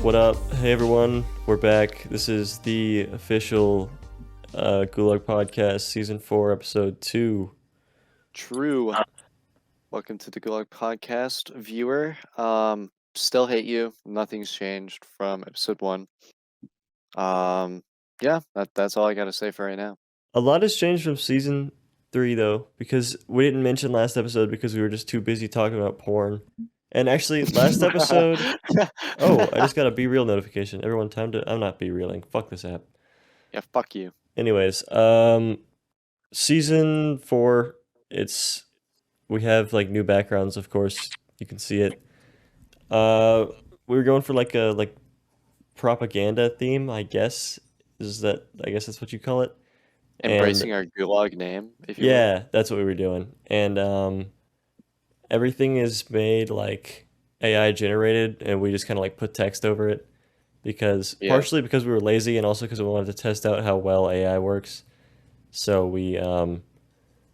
What up? Hey everyone, we're back. This is the official Gulag podcast, season 4, episode 2. True. Welcome to the Gulag podcast, viewer. Still hate you. Nothing's changed from episode 1. Yeah, that's all I gotta say for right now. A lot has changed from season 3 though, because we didn't mention last episode because we were just too busy talking about porn. And actually, last episode, I just got a Be Real notification. Everyone, I'm not Be Reeling. Fuck this app. Yeah, fuck you. Anyways, season 4, we have like new backgrounds, of course. You can see it. We were going for like a propaganda theme, I guess. I guess that's what you call it. Embracing our Gulag name, if you will. Yeah, that's what we were doing. And everything is made like AI generated, and we just kind of like put text over it partially because we were lazy, and also because we wanted to test out how well AI works. So we It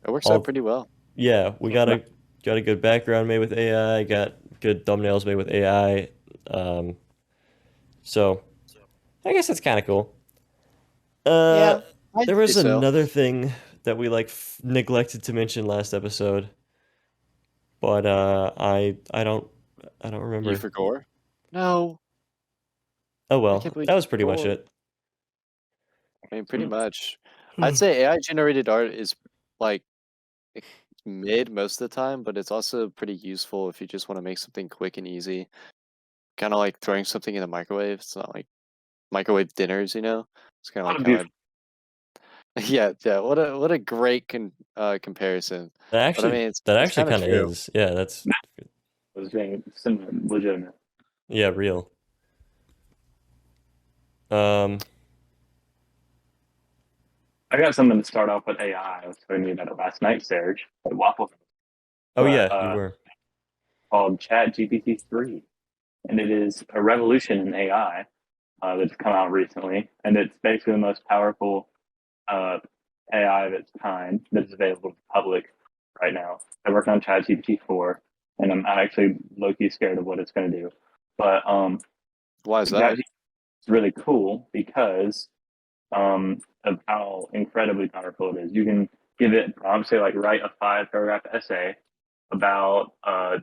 works out pretty well. Yeah, we got a good background made with AI, got good thumbnails made with AI. So I guess that's kind of cool. Yeah, There was I'd say so. another thing that we like neglected to mention last episode, but I don't remember. You forgot? No. Oh I well, can't believe that you was pretty much forgot. it. I mean, pretty much. I'd say AI generated art is like it's mid most of the time, but it's also pretty useful if you just want to make something quick and easy. Kind of like throwing something in the microwave. It's not like microwave dinners, you know? It's kind of like how yeah. What a great comparison. But I mean, That it's actually kind of kind of true. is. Yeah, that's was being similar, legitimate. yeah, real. Um, I got something to start off with AI. I was telling you about it last night, Serj, at Waffle, oh but, yeah, you were. called ChatGPT 3. And it is a revolution in AI that's come out recently. And it's basically the most powerful AI of its kind that is available to the public right now. I work on ChatGPT 4, and I'm actually low-key scared of what it's going to do. But Why is that? it's really cool because of how incredibly powerful it is. You can give it prompts, say like write a 5-paragraph essay about I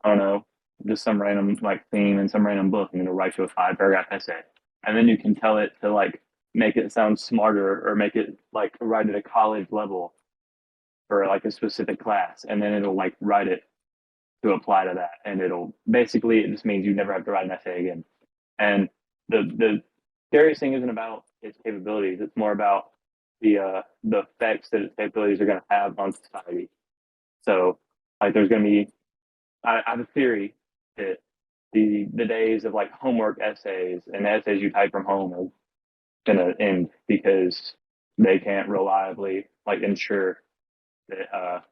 don't know, just some random like theme in some random book, and it'll write you a 5-paragraph essay. And then you can tell it to like make it sound smarter or make it like write at a college level for like a specific class, and then it'll like write it to apply to that. And it'll basically it just means you never have to write an essay again. And the scariest thing isn't about its capabilities; it's more about the effects that its capabilities are going to have on society. So, like, there's going to be I have a theory that the days of like homework essays and essays you type from home are going to end because they can't reliably like ensure that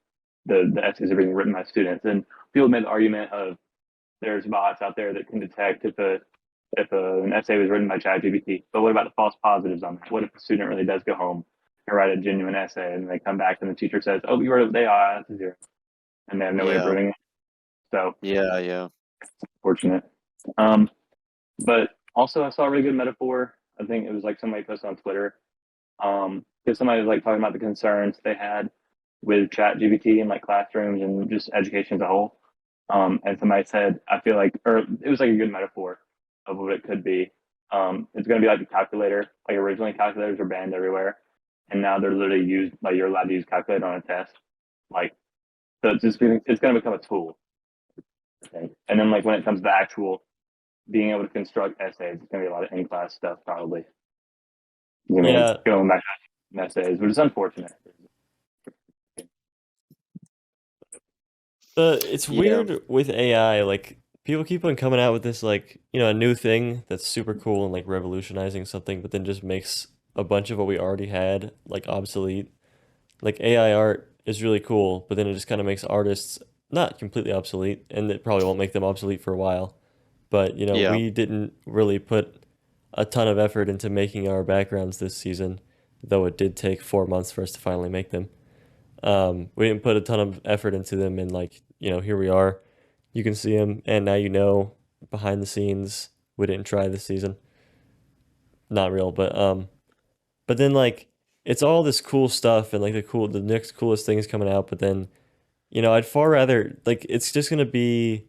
the essays are being written by students. And people made the argument of there's bots out there that can detect if an essay was written by ChatGPT. But what about the false positives on that? What if the student really does go home and write a genuine essay, and they come back and the teacher says, "Oh, you wrote it with AI, that's a 0," and they have no way of Yeah. proving it? So Yeah. fortunate. But also I saw a really good metaphor. I think it was like somebody posted on Twitter. Because somebody was like talking about the concerns they had with ChatGPT in like classrooms and just education as a whole. And somebody said, I feel like, or it was like a good metaphor of what it could be. It's going to be like a calculator. Like originally, calculators were banned everywhere, and now they're literally used. Like you're allowed to use calculator on a test. Like, so it's going to become a tool. I think. And then like when it comes to actual being able to construct essays, it's going to be a lot of in-class stuff probably. Yeah, Going back to essays, which is unfortunate. it's weird with AI. Like people keep on coming out with this like a new thing that's super cool and like revolutionizing something, but then just makes a bunch of what we already had like obsolete. Like AI art is really cool, but then it just kind of makes artists not completely obsolete, and it probably won't make them obsolete for a while. But Yeah. we didn't really put a ton of effort into making our backgrounds this season, though it did take 4 months for us to finally make them. We didn't put a ton of effort into them, and like here we are. You can see them, and now behind the scenes. we didn't try this season. Not real, but then like it's all this cool stuff and like the next coolest things coming out, but then I'd far rather like it's just gonna be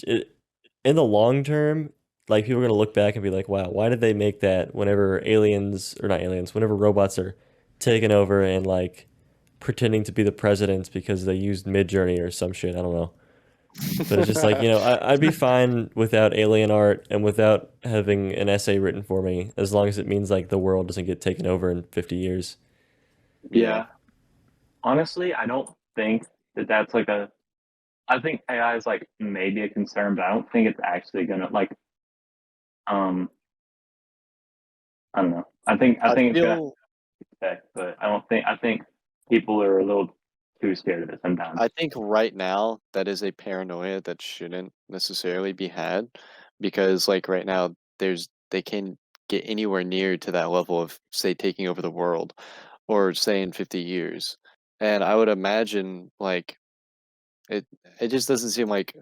it, in the long term, like people are gonna look back and be like, wow, why did they make that whenever aliens or not aliens, whenever robots are taking over and like pretending to be the president because they used Midjourney or some shit. I don't know. But it's just like, I'd be fine without alien art and without having an essay written for me as long as it means like the world doesn't get taken over in 50 years. Yeah. Honestly, I don't think that that's like a. I think AI is like maybe a concern, but I don't think it's actually gonna like. Um, I don't know. I I think it's gonna feel affect, but I don't think. I think people are a little too scared of it sometimes. I think right now that is a paranoia that shouldn't necessarily be had because like right now they can get anywhere near to that level of say taking over the world or say in 50 years. And I would imagine like it it just doesn't seem like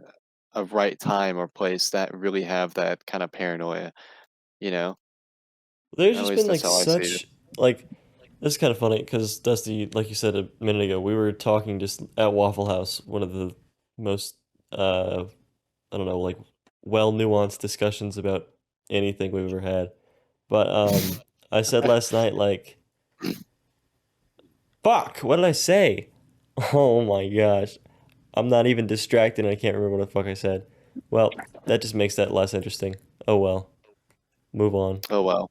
a right time or place that really have that kind of paranoia, you know? There's At just least been that's like how I see it. such like this is kind of funny because Dusty, like you said a minute ago, we were talking just at Waffle House, one of the most I don't know, like well nuanced discussions about anything we've ever had. But I said last night like fuck, what did I say? Oh my gosh. I'm not even distracted and I can't remember what the fuck I said. Well, that just makes that less interesting. Oh well. Move on. Oh well.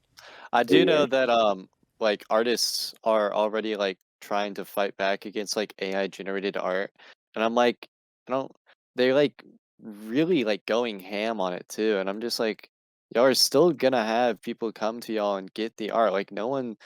I do know Anyway, that like artists are already like trying to fight back against like AI generated art. And I'm like, I don't they're like really like going ham on it too. And I'm just like, y'all are still gonna have people come to y'all and get the art. Like no one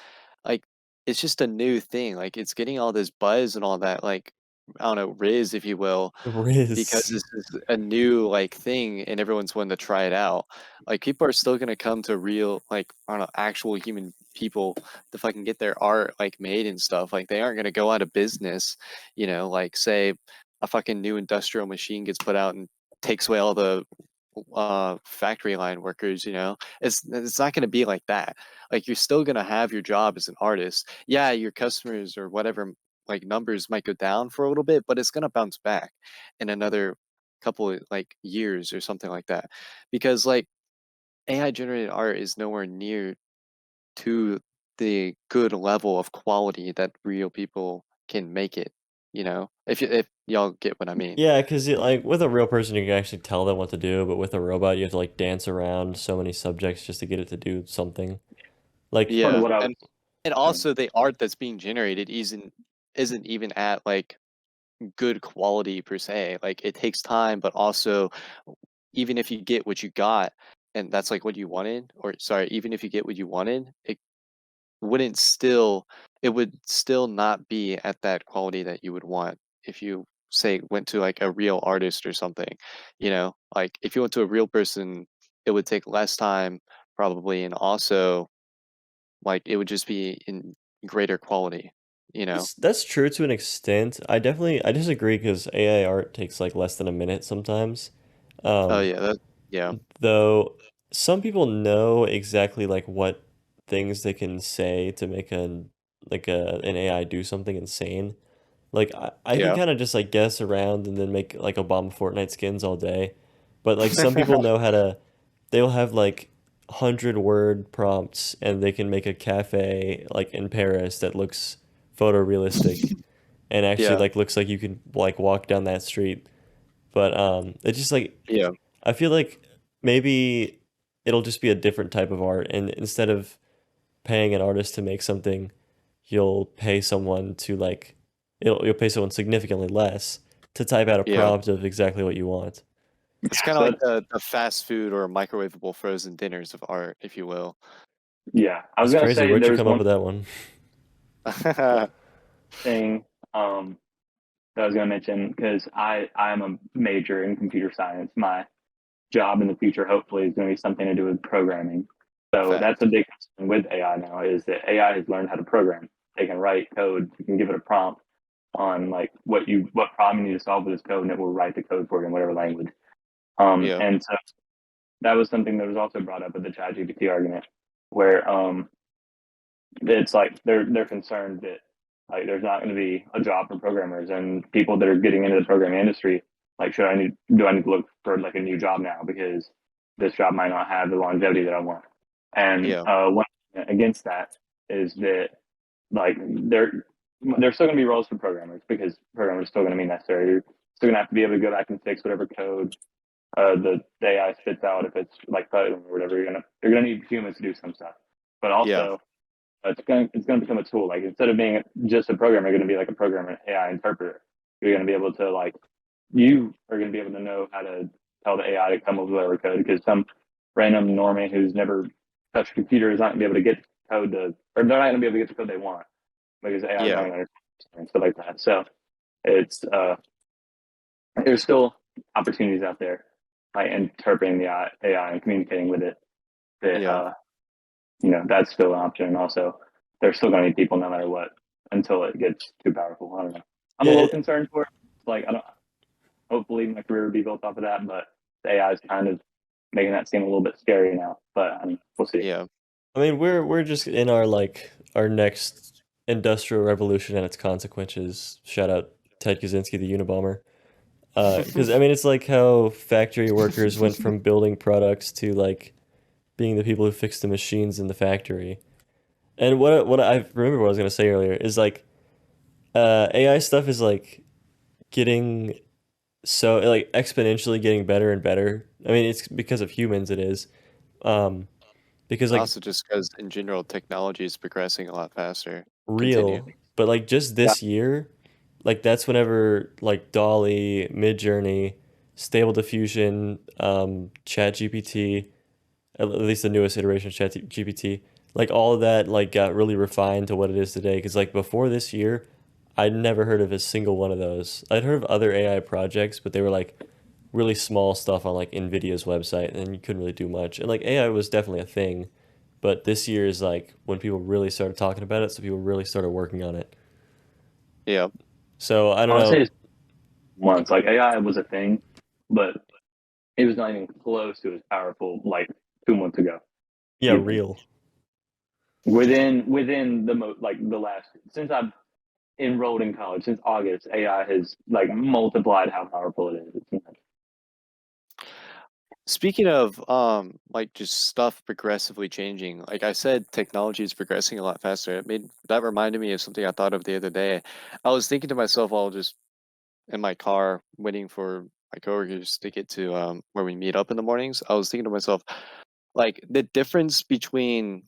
like it's just a new thing. Like it's getting all this buzz and all that, like I don't know, Riz, if you will, because Riz. this is a new like thing and everyone's wanting to try it out. Like people are still gonna come to real like I don't know actual human people to fucking get their art like made and stuff. Like they aren't gonna go out of business, like say a fucking new industrial machine gets put out and takes away all the factory line workers, it's not going to be like that. Like you're still going to have your job as an artist. Yeah, your customers or whatever like numbers might go down for a little bit, but it's going to bounce back in another couple of like years or something like that, because like AI generated art is nowhere near to the good level of quality that real people can make it, if y'all get what I mean. Yeah, because like with a real person, you can actually tell them what to do, but with a robot, you have to like dance around so many subjects just to get it to do something. Like, part of Yeah, what I and was. also the art that's being generated isn't even at like good quality per se. Like it takes time, but also even if you get what you got and that's like what you wanted, or sorry, even if you get what you wanted, wouldn't still it would still not be at that quality that you would want if you say went to like a real artist or something. Like if you went to a real person, it would take less time probably, and also like it would just be in greater quality, you know? that's true to an extent. I disagree because AI art takes like less than a minute sometimes. Oh Um, yeah, yeah. though some people know exactly like what things they can say to make an AI do something insane. Like I can Yeah. kind of just like guess around and then make like Obama Fortnite skins all day. But like some people know how to they'll have like 100-word prompts and they can make a cafe like in Paris that looks photorealistic and actually Yeah. like looks like you can like walk down that street. But it's just like Yeah. I feel like maybe it'll just be a different type of art and instead of paying an artist to make something, you'll pay someone to like you'll pay someone significantly less to type out a Yeah. prompt of exactly what you want. It's Yeah, kind of so like that's the fast food or microwavable frozen dinners of art, if you will. yeah. I was That's gonna crazy. say Where'd you there's come up one with that one? thing that I was gonna mention because I'm a major in computer science. My job in the future hopefully is going to be something to do with programming. So that's Fact. a big concern with AI now is that AI has learned how to program. They can write code. You can give it a prompt on like what problem you need to solve with this code, and it will write the code for you in whatever language. Yeah. And so that was something that was also brought up with the ChatGPT argument, where it's like they're concerned that like there's not going to be a job for programmers and people that are getting into the programming industry. Like, do I need to look for like a new job now because this job might not have the longevity that I want? And Yeah, one against that is that like there's still going to be roles for programmers because programmers are still going to be necessary. You're still going to have to be able to go back and fix whatever code the AI spits out if it's like code or whatever. You're gonna need humans to do some stuff, but yeah, also it's gonna become a tool. Like instead of being just a programmer, you're gonna be like a programmer AI interpreter. You're gonna be able to like you are gonna be able to know how to tell the AI to come up with whatever code because some random normie who's never touched a computer is not gonna be able to get code to, or they're not gonna be able to get the code they want because AI is not yeah, gonna understand and stuff like that. So it's there's still opportunities out there by interpreting the AI and communicating with it that yeah, that's still an option. And also, there's still going to be people no matter what until it gets too powerful. I don't know. I'm a Yeah, little concerned for it. Like I don't. Hopefully, my career will be built off of that, but the AI is kind of making that seem a little bit scary now. But I mean, we'll see. yeah. I mean, we're just in our like our next industrial revolution and its consequences. Shout out Ted Kaczynski, the Unabomber. Because I mean, it's like how factory workers went from building products to like being the people who fix the machines in the factory. And what I remember what I was gonna say earlier is like AI stuff is like getting so like exponentially getting better and better. I mean, it's because of humans. It is. Um, because And like also just because in general technology is progressing a lot faster. Continue. real, but like just Yeah, this year, like that's whenever like Dolly, Midjourney, Stable Diffusion, ChatGPT, at least the newest iteration of ChatGPT, like all of that like got really refined to what it is today. Because like before this year, I'd never heard of a single one of those. I'd heard of other AI projects, but they were like really small stuff on like Nvidia's website, and you couldn't really do much. And like AI was definitely a thing, but this year is like when people really started talking about it, so people really started working on it. Yeah. So I don't I would say know. it's once like AI was a thing, but it was not even close to as powerful like 2 months ago. Yeah, Even real. within like the last since I've enrolled in college since August, AI has like multiplied how powerful it is. It's Speaking of like just stuff progressively changing, like I said, technology is progressing a lot faster. That reminded me of something I thought of the other day. I was thinking to myself while just in my car waiting for my coworkers to get to where we meet up in the mornings. I was thinking to myself, like the difference between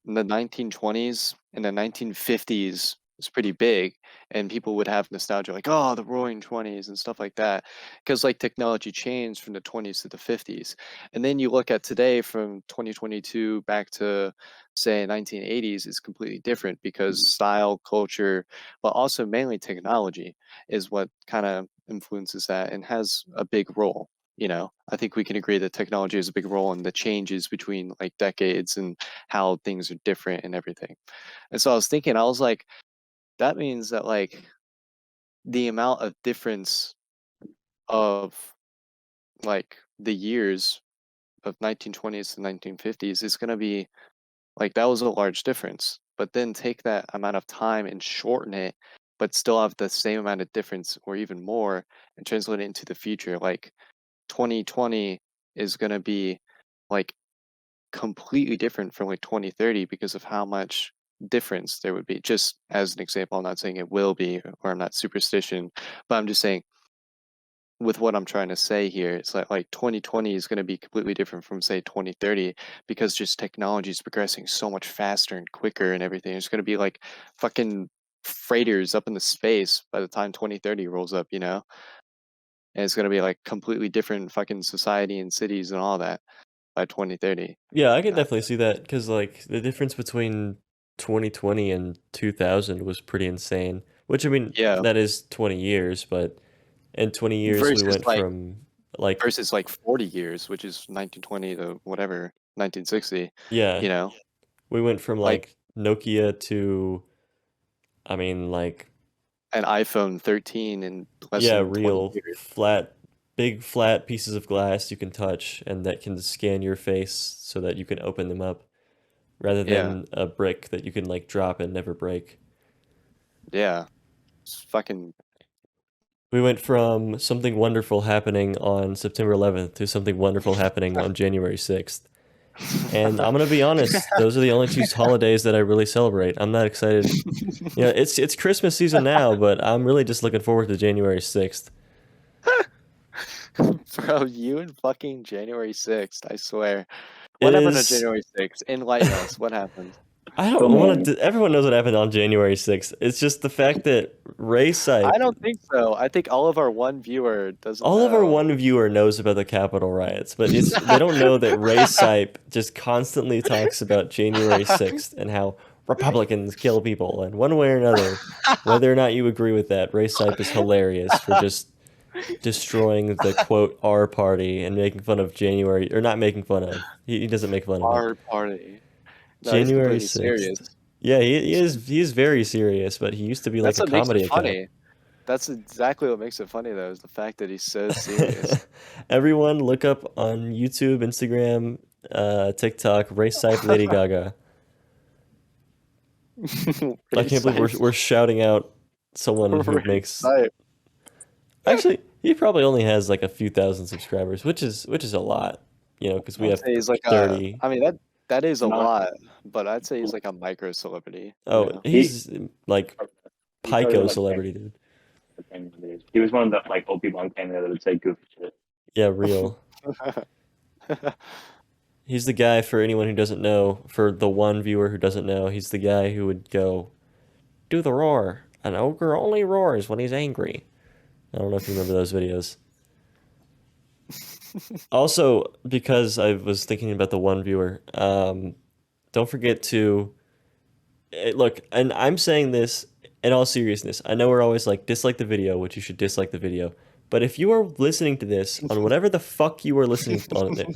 the 1920s and the 1950s was pretty big, and people would have nostalgia like, oh, the roaring 20s and stuff like that, because like technology changed from the 20s to the 50s. And then you look at today from 2022 back to say 1980s is completely different because style, culture, but also mainly technology is what kind of influences that and has a big role. I think we can agree that technology has a big role in the changes between like decades and how things are different and everything. And so I was thinking, I was like, that means that like the amount of difference of like the years of 1920s to 1950s is going to be like that was a large difference. But then take that amount of time and shorten it, but still have the same amount of difference or even more and translate it into the future. Like 2020 is going to be like completely different from like 2030 because of how much difference there would be. Just as an example, I'm not saying it will be, or I'm not superstition, but I'm just saying with what I'm trying to say here, it's like 2020 is going to be completely different from say 2030 because just technology is progressing so much faster and quicker and everything. It's going to be like fucking freighters up in the space by the time 2030 rolls up, and it's going to be like completely different fucking society and cities and all that by 2030. Yeah, I could Uh, definitely see that because like the difference between 2020 and 2000 was pretty insane. Which I mean, yeah, that is 20 years, but in 20 years we versus went like from like versus like 40 years, which is 1920 to whatever 1960. yeah, You know, we went from like like Nokia to I mean like an iPhone 13 in less yeah, than 20 real years. flat big flat pieces of glass you can touch and that can scan your face so that you can open them up rather Yeah, than a brick that you can like drop and never break. yeah. It's fucking We went from something wonderful happening on September 11th to something wonderful happening on January 6th. And I'm gonna be honest, those are the only two holidays that I really celebrate. I'm not excited. You know, it's Christmas season now, but I'm really just looking forward to January 6th. Bro, you and fucking January 6th, I swear. It What happened on is. January 6th? Enlighten us. What happened? I don't Still want mourning. to. Everyone knows what happened on January 6th. It's just the fact that Ray I Sipe, don't think so. I think all of our one viewer doesn't all of our know. one viewer knows about the Capitol riots, but it's they don't know that Ray Sipe just constantly talks about January 6th and how Republicans kill people, and one way or another, whether or not you agree with that, Ray Sipe is hilarious for just destroying the quote R party and making fun of January, or not making fun of. He doesn't make fun of it. Our party. No, he's January completely 6th. serious. Yeah, he is very serious, but he used to be like That's a what makes comedy it account. funny. That's exactly what makes it funny, though, is the fact that he's so serious. Everyone look up on YouTube, Instagram, TikTok, Ray Sipe Lady Gaga. I can't believe we're shouting out someone who makes. Actually, he probably only has like a few thousand subscribers, which is a lot, you know, because we I'd have say he's like a. 30. I mean that is a Not lot, but I'd say he's like a micro celebrity. You Oh, know. he's like he started Pico like celebrity, dude. he was one of the like old people on camera that would say goofy shit. Yeah, real. He's the guy, for anyone who doesn't know, for the one viewer who doesn't know, he's the guy who would go, do the roar. An ogre only roars when he's angry. I don't know if you remember those videos. Also, because I was thinking about the one viewer, don't forget to look, and I'm saying this in all seriousness. I know we're always like, dislike the video, which you should dislike the video. But if you are listening to this on whatever the fuck you are listening on it,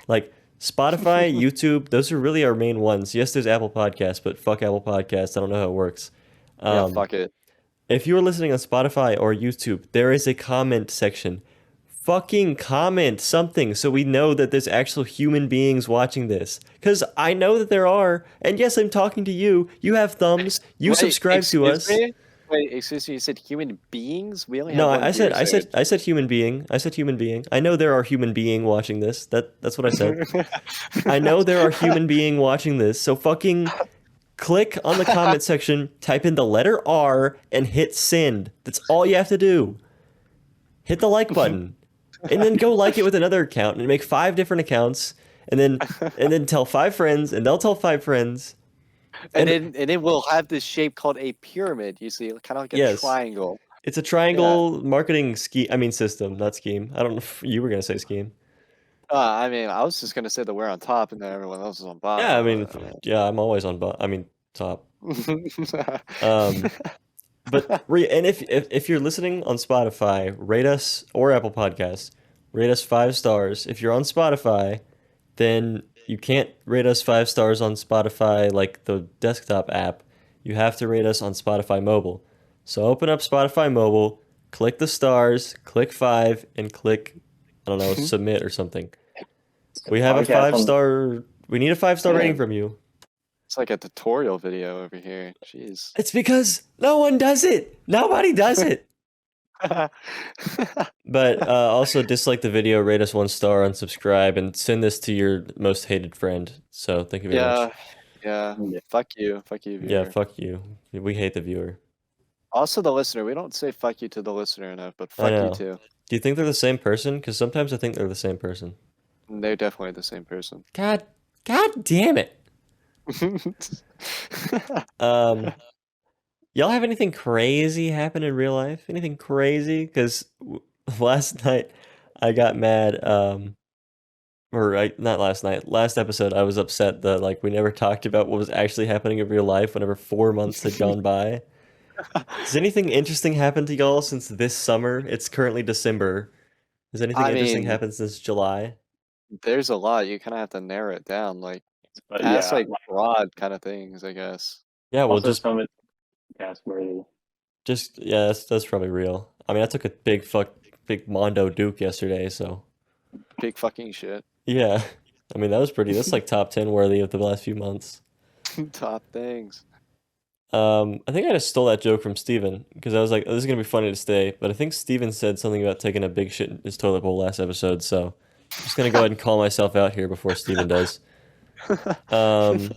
like Spotify, YouTube, those are really our main ones. Yes, there's Apple Podcasts, but fuck Apple Podcasts. I don't know how it works. Yeah, Um, fuck it. if you are listening on Spotify or YouTube, there is a comment section. Fucking comment something so we know that there's actual human beings watching this. Because I know that there are. And yes, I'm talking to you. You have thumbs. You Wait, subscribe to excuse us. me? Wait, excuse me. You said human beings? We only No, have one I said viewer, I said Serj. I said human being. I said human being. I know there are human being watching this. That's what I said. I know there are human being watching this. So fucking click on the comment section, type in the letter R, and hit send. That's all you have to do. Hit the like button, and then go like it with another account, and make 5 different accounts, and then tell 5 friends, and they'll tell 5 friends. And then we'll have this shape called a pyramid. You see, kind of like a Yes, triangle. it's a triangle marketing scheme. I mean system, not scheme. I don't know if you were gonna say scheme. I mean, I was just gonna say that we're on top and then everyone else is on Yeah, I bottom. mean, yeah, I'm always on. I mean, top. Um, But and if you're listening on Spotify, rate us, or Apple Podcasts, rate us 5 stars. If you're on Spotify, then you can't rate us 5 stars on Spotify like the desktop app. You have to rate us on Spotify mobile. So open up Spotify mobile, click the stars, click 5, and click, I don't know, submit or something. We have a Podcast on- 5-star. We need a 5-star Yeah. rating from you. It's like a tutorial video over here. Jeez. It's because no one does it. Nobody does it. But also dislike the video, rate us 1 star, unsubscribe, and send this to your most hated friend. So thank you very much. Yeah. Yeah. Fuck you, Yeah, viewer. fuck you. We hate the viewer. Also, the listener. We don't say fuck you to the listener enough, but I fuck you know. too. Do you think they're the same person? Because sometimes I think they're the same person. They're definitely the same person. God damn it. Y'all have anything crazy happen in real life? Anything crazy? Because last night I got mad. Not last night. Last episode, I was upset that like we never talked about what was actually happening in real life whenever 4 months had gone by. Has anything interesting happened to y'all since this summer? It's currently December. Has anything I interesting mean, happened since July? there's a lot. You kind of have to narrow it down, like But past yeah, like broad kind of things, I guess. Yeah, well, also some of it's cast worthy. yeah, that's probably real. I mean, I took a big big Mondo Duke yesterday, so Big fucking shit. yeah. I mean, that was pretty. That's like top 10 worthy of the last few months. Top things. I think I just stole that joke from Steven because I was like, oh, this is gonna be funny to stay. But I think Steven said something about taking a big shit in his toilet bowl last episode, so I'm just gonna go ahead and call myself out here before Steven does. Um,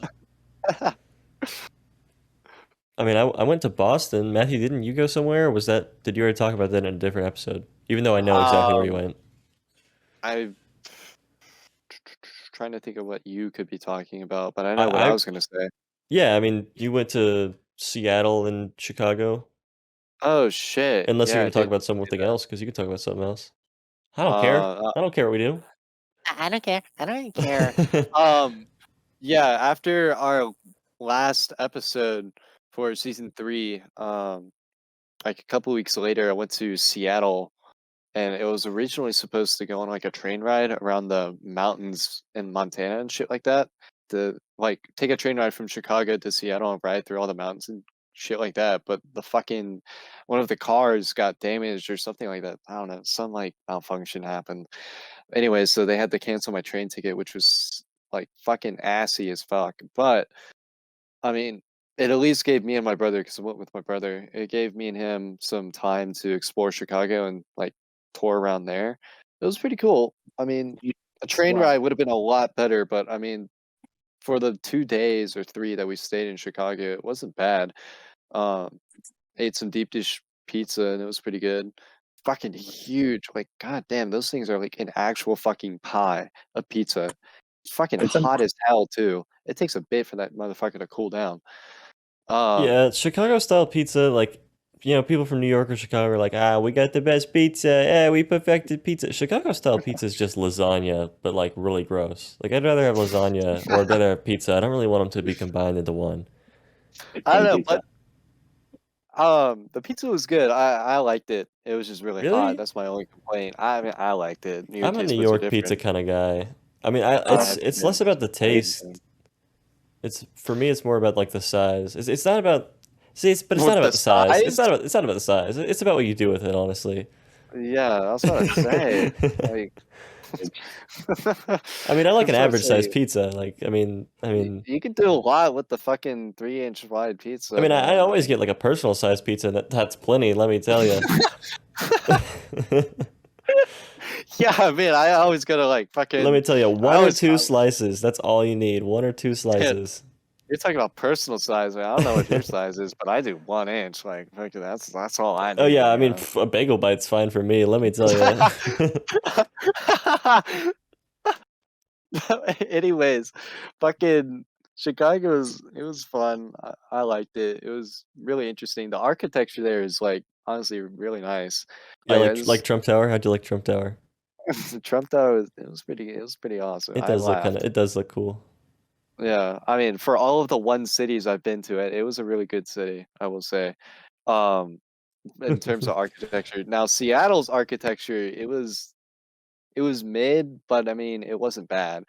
I mean, I went to Boston. Matthew, didn't you go somewhere? Or was that, did you already talk about that in a different episode? Even though I know exactly where you um, went. I trying to think of what you could be talking about, but I know what I I was gonna say. yeah, I mean, you went to Seattle and Chicago, Oh shit! unless you're Yeah, I gonna talk did about do something that. else, because you can talk about something else. I don't care. Uh, I don't care what we do. I don't care. I don't even care. Um, yeah, after our last episode for season 3, like a couple weeks later, I went to Seattle, and it was originally supposed to go on like a train ride around the mountains in Montana and shit like that. To like take a train ride from Chicago to Seattle and ride through all the mountains and shit like that. But the fucking one of the cars got damaged or something like that. I don't know. Some like malfunction happened. Anyway, so they had to cancel my train ticket, which was like fucking assy as fuck. But I mean, it at least gave me and my brother, because I went with my brother, it gave me and him some time to explore Chicago and like tour around there. It was pretty cool. I mean, a train Wow. ride would have been a lot better, but I mean, for the 2 days or 3 that we stayed in Chicago, it wasn't bad. Um, ate some deep dish pizza and it was pretty good. Fucking huge. Like, god damn, those things are like an actual fucking pie of pizza. It's fucking It's a hot as hell too. It takes a bit for that motherfucker to cool down. Um, Yeah, Chicago style pizza, like, people from New York or Chicago are like, ah, we got the best pizza. Yeah, we perfected pizza. Chicago style pizza is just lasagna, but like really gross. Like, I'd rather have lasagna or I'd rather have pizza. I don't really want them to be combined into one. I don't king know, pizza. but the pizza was good. I liked it. It was just really hot. Really? That's my only complaint. I mean, I liked it. Your I'm a New taste buds are York pizza different. kind of guy. I mean, I it's have it's been less about the amazing. taste. It's for me, it's more about like the size. It's not about but it's not With the about the size. It's size? not about the size. It's about what you do with it, honestly. Yeah, that's what I'd say. Like, I mean, I like an that's what I'd average size say. pizza. Like, You can do a lot with the fucking 3-inch wide I pizza, mean, I man. always get like a personal size pizza. That's plenty. Let me tell you. Yeah, I mean, I always go to like Let me fucking. tell you, I one or always, two slices. That's all you need. One or two man, slices. you're talking about personal size, man. I don't know what your size is, but I do 1 inch. Like, fucking, that's all I Oh yeah, need, I you mean, know. a bagel bite's fine for me. Let me tell you. Anyways, fucking Chicago was fun. I liked it. It was really interesting. The architecture there is like honestly really nice. Yeah, Like I like just Trump Tower. How'd you like Trump Tower? the Trump Tower it was pretty awesome. It I does look laughed. it does look cool. Yeah, I mean for all of the one cities I've been to, it was a really good city, I will say. Um in terms of architecture. Now Seattle's architecture, it was mid, but I mean it wasn't bad.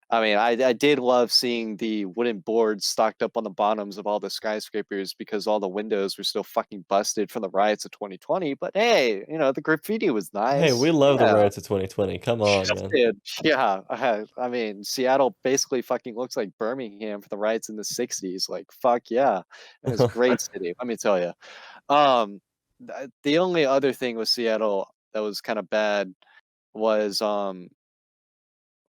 I mean, I did love seeing the wooden boards stocked up on the bottoms of all the skyscrapers because all the windows were still fucking busted from the riots of 2020. But hey, the graffiti was Hey, we nice. love the Yeah, riots of 2020. Come on, man. dude. Yeah, I mean, Seattle basically fucking looks like Birmingham for the riots in the 60s. Like, fuck yeah. It was a great city, let me tell you. Um, the only other thing with Seattle that was kind of bad was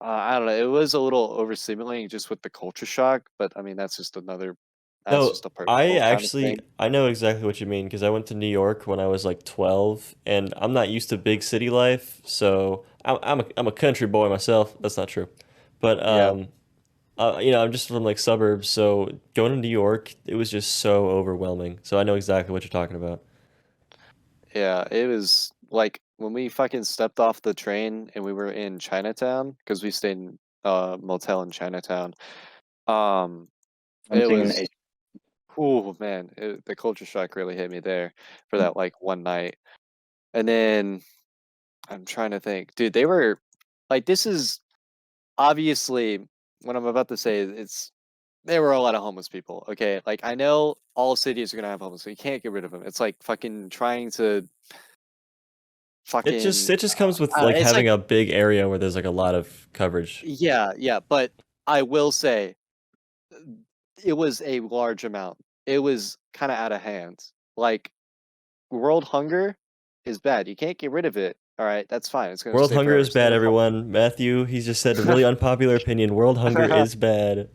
I don't know. It was a little overstimulating just with the culture shock, but I mean that's No, just a personal kind of thing. I know exactly what you mean because I went to New York when I was like 12 and I'm not used to big city life, so I'm a country boy myself. That's not true. But Yeah, I'm just from like suburbs, so going to New York, it was just so overwhelming. So I know exactly what you're talking about. yeah. It was like when we fucking stepped off the train and we were in Chinatown because we stayed in a motel in Chinatown. Um, it Hunting and was oh man, the culture shock really hit me there for that like one night. And then I'm trying to think, dude. They were like, this is obviously what I'm about to say. There were a lot of homeless people. Okay, like I know all cities are gonna have homeless. So you can't get rid of them. It's like fucking trying to fucking it just comes with like it's having like a big area where there's like a lot of coverage. yeah, but I will say it was a large amount. It was kind of out of hand. Like world hunger is bad. You can't get rid of it. All right, that's fine. It's going to World stay hunger forever. is bad, everyone. Matthew, he's just said a really unpopular opinion. World hunger is bad.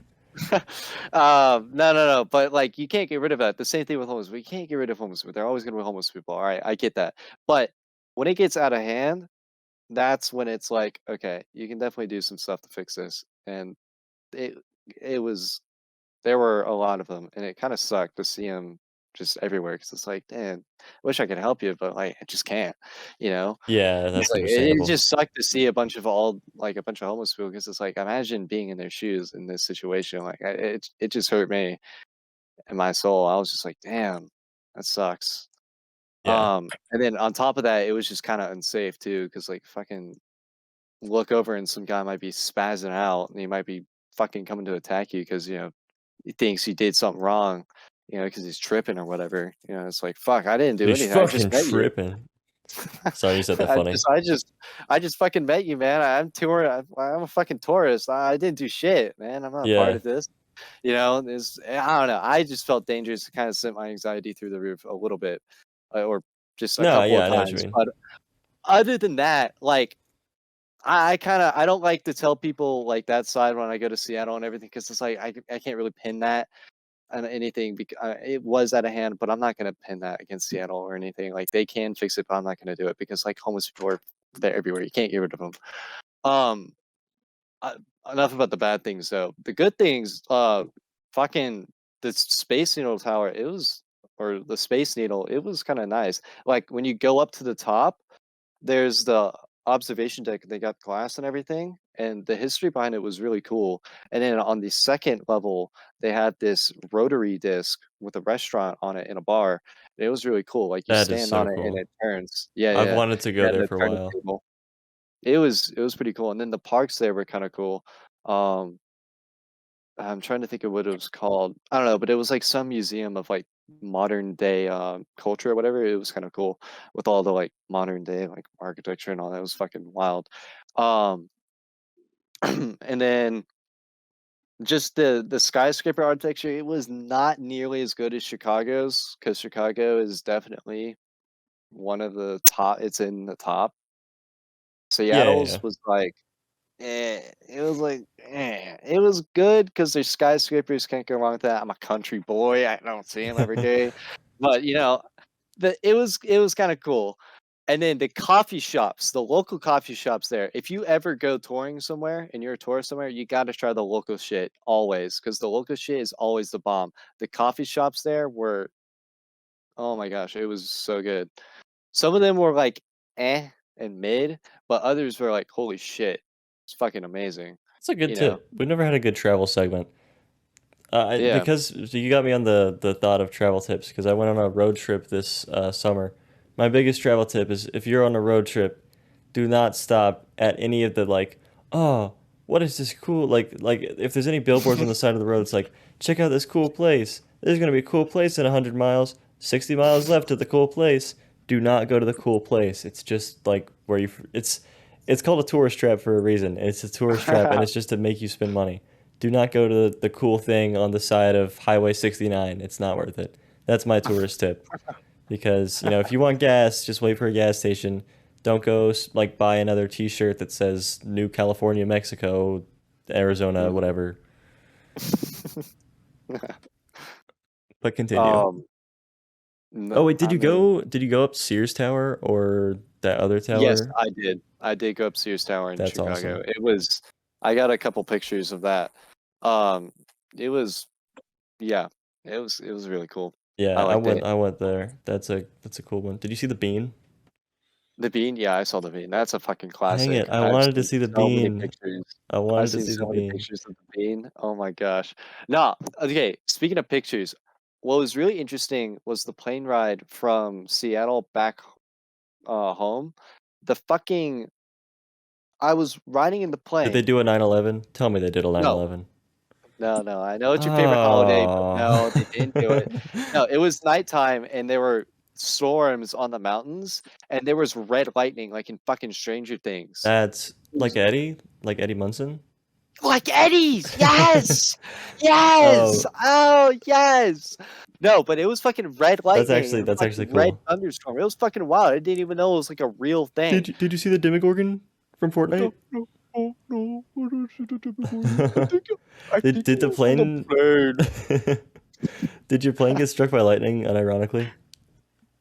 No. But like, you can't get rid of that. The same thing with homeless. We can't get rid of homeless people. They're always going to be homeless people. All right, I get that. But when it gets out of hand, that's when it's like, okay, you can definitely do some stuff to fix this. And it it was there were a lot of them, and it kind of sucked to see them just everywhere because it's like, man, I wish I could help you, but like, I just can't. You know, Yeah, it's that's like it understandable. just sucked to see a bunch of a bunch of homeless people because it's like imagine being in their shoes in this situation. Like it just hurt me and my soul. I was just like, damn, that sucks. Yeah. And then on top of that, it was just kind of unsafe too because like fucking look over and some guy might be spazzing out and he might be fucking coming to attack you because he thinks he did something wrong, because he's tripping or whatever. It's like, fuck, I didn't do He's anything. I just fucking met you. tripping. Sorry you said that I funny. just, I just, I just fucking met you, man. I'm a fucking tourist. I didn't do shit, man. I'm not a part Yeah. of this. I don't know. I just felt dangerous. It kind of sent my anxiety through the roof a little bit, or just a No, couple yeah, of I know what you times. mean. But other than that, like, I don't like to tell people like that side when I go to Seattle and everything because it's like I can't really pin that on anything because it was out of hand, but I'm not gonna pin that against Seattle or anything. Like they can fix it, but I'm not gonna do it because like homeless people are there everywhere. You can't get rid of them. Um, uh, Enough about the bad things though. The good things, fucking the Space Needle Tower. Or the Space Needle. It was kind of nice. Like when you go up to the top, there's the observation deck. They got glass and everything, and the history behind it was really cool. And then on the second level, they had this rotary disc with a restaurant on it in a bar. It was really cool. Like you That is stand on so it and cool. it turns. Yeah, I've yeah. wanted to go Yeah, there the for a turning while. table. It was pretty cool. And then the parks there were kind of cool. Um, I'm trying to think of what it was called. I don't know, but it was like some museum of like modern day culture or whatever. It was kind of cool with all the like modern day like architecture and all that. It was fucking wild. Um, and then just the skyscraper architecture, it was not nearly as good as Chicago's because Chicago is definitely one of the top. It's in the top. Yeah, yeah, yeah. Seattle's was like it was like, it was good because there's skyscrapers, can't go wrong with that. I'm a country boy, I don't see them every day, but it was kind of cool. And then the coffee shops, the local coffee shops there. If you ever go touring somewhere and you're a tourist somewhere, you got to try the local shit always because the local shit is always the bomb. The coffee shops there were, oh my gosh, it was so good. Some of them were like and mid, but others were like, holy shit, it's fucking amazing. That's a good You know? tip. We've never had a good travel segment. Yeah. Because you got me on the thought of travel tips because I went on a road trip this summer. My biggest travel tip is if you're on a road trip, do not stop at any of the like, oh, what is this cool like if there's any billboards on the side of the road, it's like, check out this cool place. There's gonna be a cool place in 100 miles. 60 miles left to the cool place. Do not go to the cool place. It's just like where it's called a tourist trap for a reason. It's a tourist trap and it's just to make you spend money. Do not go to the cool thing on the side of Highway 69. It's not worth it. That's my tourist tip. Because, if you want gas, just wait for a gas station. Don't go like buy another t-shirt that says New California, Mexico, Arizona, Mhm. whatever. But continue. um, Oh no, wait, I mean, did you go up Sears Tower or that other yes, tower? I did. I did go up Sears Tower in That's Chicago. awesome. I got a couple pictures of that. Um, it was, yeah, it was really cool. Yeah, I liked it. I went there. That's a cool one. Did you see the bean? The Bean, yeah, I saw the Bean. That's a fucking Dang it. classic. I I've wanted to seen see the so many bean. pictures. I I've wanted to seen see the so many bean. pictures of the Bean. Oh my gosh. No, okay, speaking of pictures, what was really interesting was the plane ride from Seattle back home. The fucking I was riding in the Did they plane. do a 9/11? Tell me they did a No, 9/11. no. I know it's your favorite holiday, but Oh. no, they didn't do it. No, it was nighttime and there were storms on the mountains, and there was red lightning like in fucking Stranger Things. That's like Eddie Munson. Like Eddie's, yes, yes. Oh yes. No, but it was fucking red lightning and That's fucking actually red cool. thunderstorm. It was fucking wild. I didn't even know it was like a real thing. Did you see the Demogorgon from Fortnite? No, no, I don't see the Demogorgon. I think Did it the was on plane? plane. Did your plane get struck by lightning? Unironically.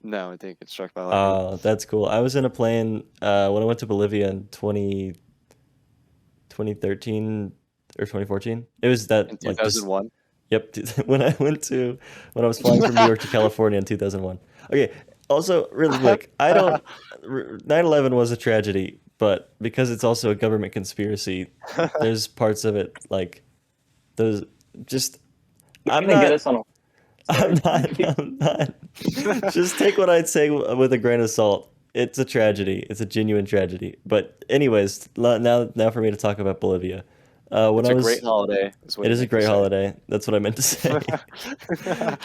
No, I think it's struck by lightning. That's cool. I was in a plane when I went to Bolivia in 2013 or 2014. It was that In like just 2001. Yep, when I was flying from New York to California in 2001. Okay, also really quick, I don't 9/11 was a tragedy, but because it's also a government conspiracy, there's parts of it like those just You're I'm gonna get not us on a. I'm Sorry. not I'm not just take what I'd say with a grain of salt. It's a tragedy. It's a genuine tragedy. But anyways, now for me to talk about Bolivia. When It's I a great was holiday, is what It you is a meant to great say. holiday. That's what I meant to say.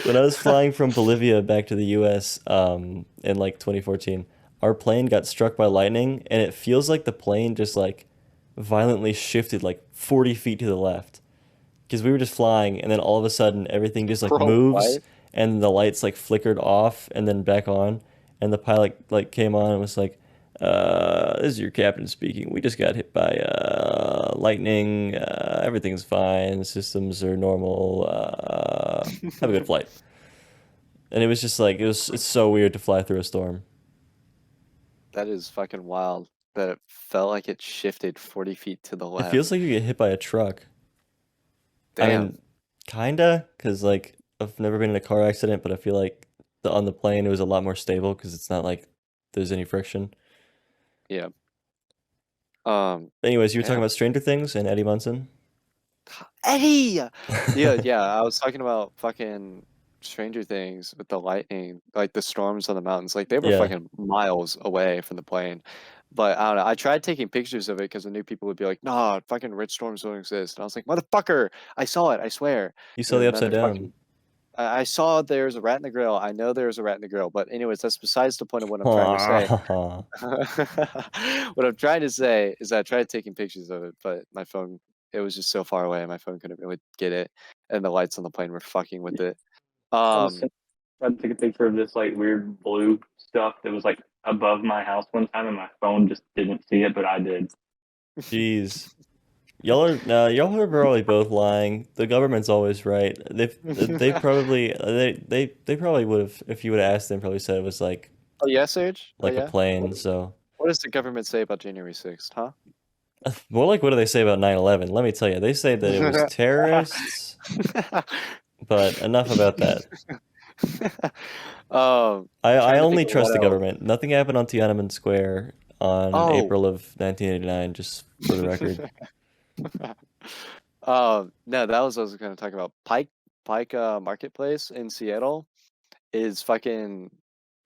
When I was flying from Bolivia back to the US in like 2014, our plane got struck by lightning, and it feels like the plane just like violently shifted like 40 feet to the left. Because we were just flying, and then all of a sudden everything just like Bro, moves, what? and the lights like flickered off and then back on, and the pilot like came on and was like, "This is your captain speaking. We just got hit by lightning. Everything's fine. Systems are normal. Have a good flight." And it was just like it's so weird to fly through a storm. That is fucking wild. That it felt like it shifted 40 feet to the It feels left. like you get hit by a truck. I Damn. mean, kinda, because like I've never been in a car accident, but I feel like on the plane it was a lot more stable because it's not like there's any friction. Yeah. Anyways, you were talking Damn. about Stranger Things and Eddie Munson. Eddie! Yeah, I was talking about fucking Stranger Things with the lightning, like the storms on the mountains. Like they were Yeah, fucking miles away from the plane. But I don't know. I tried taking pictures of it because I knew people would be like, "Nah, fucking red storms don't exist." And I was like, "Motherfucker, I saw it, I swear." you And saw the then another upside down. fucking I saw there's a rat in the grill. I know there's a rat in the grill. But anyways, that's besides the point of what I'm trying to say. What I'm trying to say is that I tried taking pictures of it, but my phone, it was just so far away, my phone couldn't really get it, and the lights on the plane were fucking with it. I was Um, trying to take a picture of this like weird blue stuff that was like above my house one time, and my phone just didn't see it, but I did. Jeez, y'all are probably both lying. The government's always right. They probably would have if you would have asked them. Probably said it was oh yeah, Serge? Oh like a yeah? plane. So What does the government say about January 6th, huh? more like what do they say about 9/11? Let me tell you, they say that it was terrorists. But enough about that. I Trying to think only of trust what the else. government. Nothing happened on Tiananmen Square on Oh, April of 1989, just for the record. no, that was what I was going to talk about. Pike Marketplace in Seattle is fucking,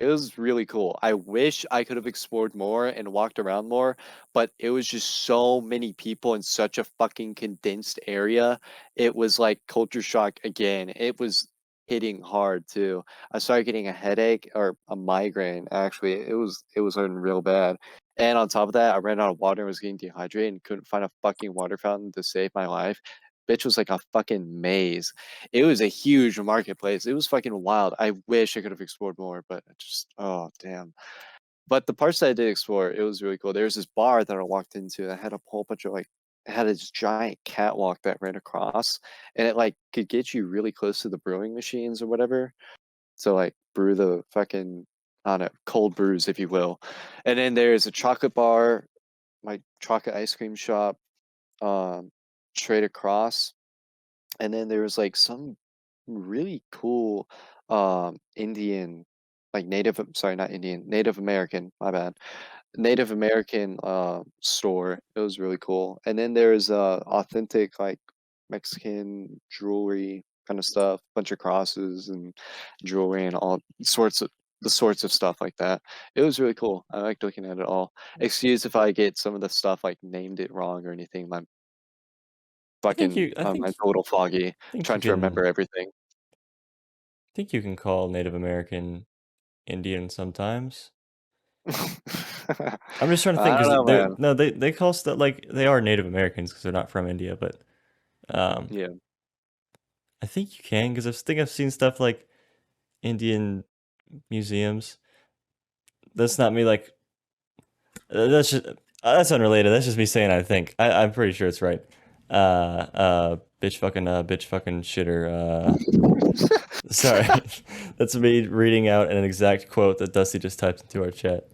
it was really cool. I wish I could have explored more and walked around more, but it was just so many people in such a fucking condensed area. It was like culture shock again. It was hitting hard too. I started getting a headache or a migraine actually. It was hurting real bad. And on top of that, I ran out of water and was getting dehydrated and couldn't find a fucking water fountain to save my life. Bitch was like a fucking maze. It was a huge marketplace. It was fucking wild. I wish I could have explored more, but I just, oh damn. But the parts that I did explore, it was really cool. There was this bar that I walked into that had a whole bunch of like, it had this giant catwalk that ran across, and it like could get you really close to the brewing machines or whatever to like brew the fucking, I don't know, cold brews, if you will. And then there's a chocolate bar, my chocolate ice cream shop, um, straight across. And then there was like some really cool Indian, like Native, sorry, not Indian, Native American, my bad. Native American store. It was really cool. And then there's authentic like Mexican jewelry kind of stuff, bunch of crosses and jewelry and all sorts of the sorts of stuff like that. It was really cool. I liked looking at it all. Excuse if I get some of the stuff like named it wrong or anything. My fucking mine's a little foggy, think you trying to remember can everything. think you can call Native American Indian sometimes. I I'm just trying to think don't because know, they man. no they call stuff like they are Native Americans because they're not from India, but um, Yeah. I think you can because I think I've seen stuff like Indian museums. That's not me like that's just that's unrelated. That's just me saying I think I'm pretty sure it's right. Bitch fucking shitter. Sorry, that's me reading out an exact quote that Dusty just typed into our chat.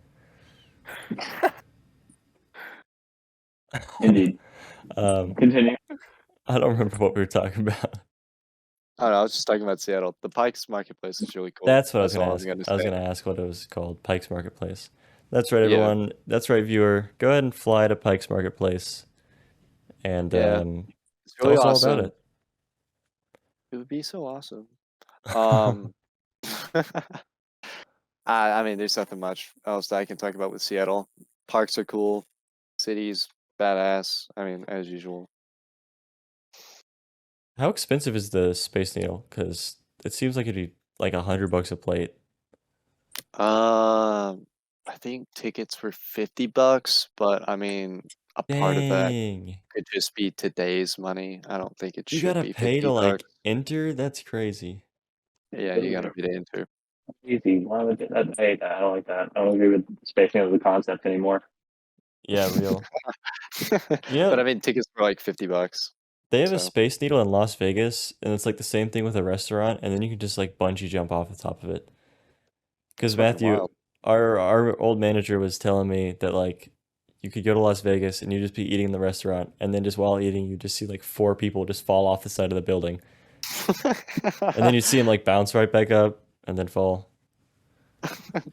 Indeed. um, Continue. I don't remember what we were talking about. I don't know. I was just talking about Seattle. The Pike's Marketplace is really cool. That's what I was That's gonna all I'm ask. gonna I was say. gonna ask what it was called. Pike's Marketplace. That's right, Yeah. everyone. That's right, viewer. Go ahead and fly to Pike's Marketplace and Yeah. It's tell really us all about awesome. it. It would be so awesome. Um, I mean, there's nothing much else that I can talk about with Seattle. Parks are cool. Cities, badass. I mean, as usual. How expensive is the Space Needle? Because it seems like it'd be like $100 a plate. I think tickets were $50, but I mean, a part of that Dang. could just be today's money. I don't think it You should gotta be pay to 50 like bucks. enter? That's crazy. Yeah, you gotta be the enter. Easy. Why would I hate that? I don't like that. I don't agree with spacing of the concept anymore. Yeah, real. Yeah, But I mean, tickets were like $50. they have a So Space Needle in Las Vegas, and it's like the same thing with a restaurant, and then you can just like bungee jump off the top of it. it's Because fucking Matthew, wild. our old manager was telling me that like you could go to Las Vegas and you just be eating in the restaurant, and then just while eating, you just see like four people just fall off the side of the building, and then you see them like bounce right back up and then fall.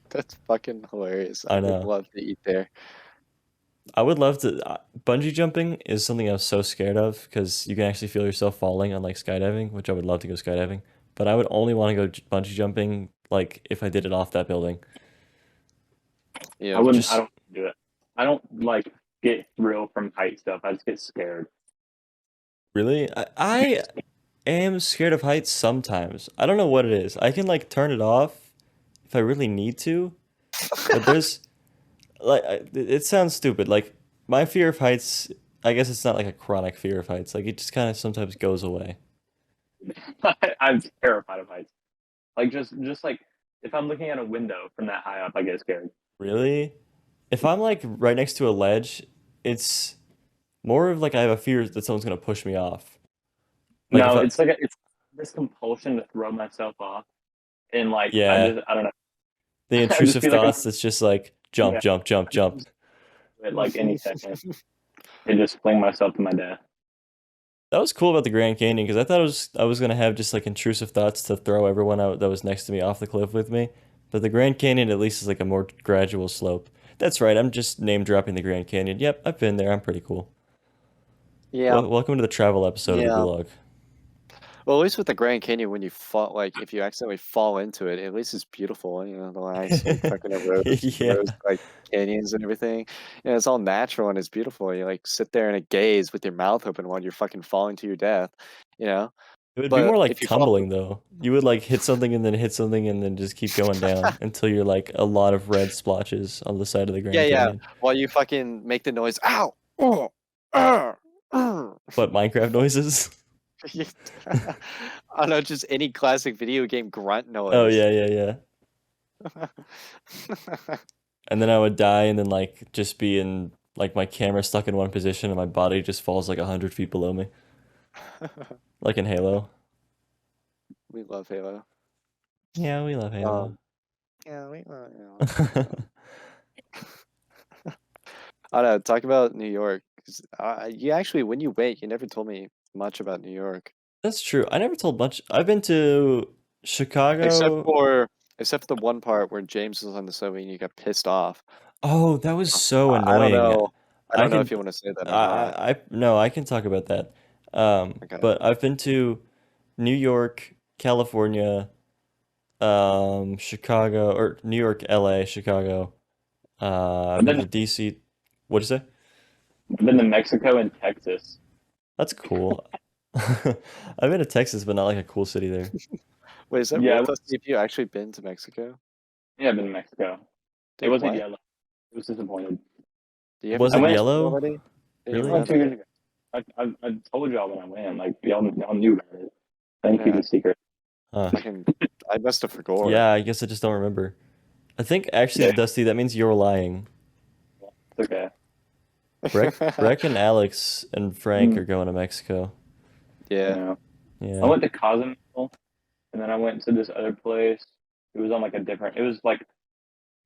That's fucking hilarious. I I would know. love to eat there. I would love to. Bungee jumping is something I was so scared of because you can actually feel yourself falling on like skydiving, which I would love to go skydiving. But I would only want to go bungee jumping like if I did it off that building. I Yeah. wouldn't. I Just don't do it. I don't like get thrill from height stuff. I just get scared. really, I am scared of heights sometimes. I don't know what it is. I can like turn it off if I really need to, but there's like it sounds stupid. Like my fear of heights, I guess it's not like a chronic fear of heights. Like it just kind of sometimes goes away. I'm terrified of heights. Like just like if I'm looking at a window from that high up, I get scared. Really? If I'm like right next to a ledge, it's more of like I have a fear that someone's gonna push me off. Like if No, I, it's this compulsion to throw myself off, and like yeah, I don't know. the I just intrusive feel like thoughts that's just like jump, yeah, jump, jump, jump. at like any second and just fling myself to my death. That was cool about the Grand Canyon because I thought I was gonna have just like intrusive thoughts to throw everyone out that was next to me off the cliff with me. But the Grand Canyon at least is like a more gradual slope. That's right, I'm just name dropping the Grand Canyon. Yep, I've been there. I'm pretty cool. Yeah. Welcome to the travel episode of the Yeah. Gulag. Well, at least with the Grand Canyon, when you fall, like if you accidentally fall into it, at least it's beautiful. You know, the icy fucking erodes Yeah. like canyons and everything. And it's all natural and it's beautiful. You like sit there in a gaze with your mouth open while you're fucking falling to your death. You know, It would be more but like if you fall, tumbling though. You would like hit something and then hit something and then just keep going down until you're like a lot of red splotches on the side of the yeah, Grand yeah, Canyon. while you fucking make the noise, ow, uh. But Minecraft noises? I don't know, just any classic video game grunt Oh noise. yeah, yeah, yeah. And then I would die and then like just be in like my camera stuck in one position and my body just falls like 100 feet below me. Like in Halo. We love Halo. Yeah, we love Halo. Um, yeah, we love Halo. I don't know. Talk about New York. 'Cause, you actually, when you went, you never told me much about New York, That's true. I never told much. I've been to except Chicago. for except for the one part where James was on the subway and you got pissed off. Oh, that was so I don't annoying. know. I I don't know can if you want to say that or not. no, I can talk about that. Okay. But I've been to New York, California, Chicago, or New York, LA, Chicago. I've I've been been to DC. What'd you say? I've been to Mexico and Texas. That's cool. I've been to Texas, but not like a cool city there. Wait, is that Yeah, real? Dusty? Have you actually been to Mexico? Yeah, I've been to Mexico. It Dude, wasn't what? yellow. I was disappointed. You haven't Was I it been to went Mexico yellow? already? Didn't even Really? know 2 years that. ago. I told y'all when I went. Like y'all knew about it. I didn't keep Yeah, it secret. Huh. fucking. I must have forgot. Yeah, I guess I just don't remember. I think actually, Yeah, Dusty, that means you're lying. it's okay. Breck and Alex and Frank are going to Mexico. You Yeah. know, I Yeah. went to Cozumel, and then I went to this other place. It was on like a different. It was like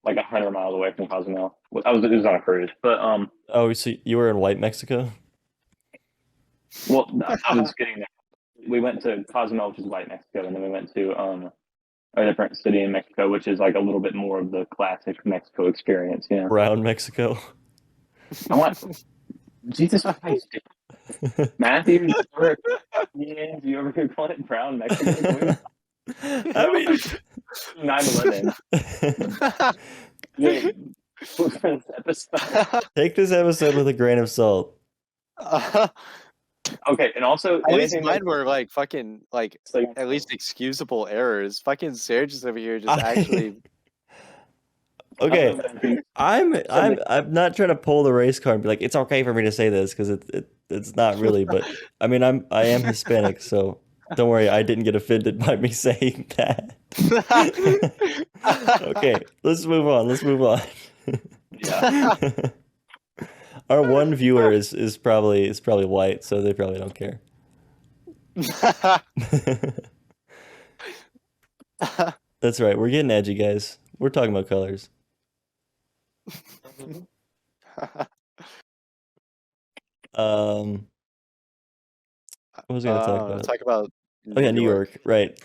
100 miles away from Cozumel. It was on a cruise, but Oh, so you were in White Mexico? well, I was getting there. We went to Cozumel, which is White Mexico, and then we went to a different city in Mexico, which is like a little bit more of the classic Mexico experience. You know, Brown Mexico? I want Jesus Christ, dude. Matthew, you over here calling it brown Mexico? Can I mean, 9/11. Yeah, for this episode. take this episode with a grain of salt. Okay, and also At least anything mine were like fucking like that's like at least excusable errors. Fucking Serj is over here just I- actually. Okay, I'm not trying to pull the race card and be like it's okay for me to say this because it's not really, but I mean I am Hispanic, so don't worry, I didn't get offended by me saying that. Okay, let's move on. Let's move on. yeah. Our one viewer is probably white, so they probably don't care. That's right. We're getting edgy, guys. We're talking about colors. What was I gonna talk about? Talk about Oh yeah, New York. York, right.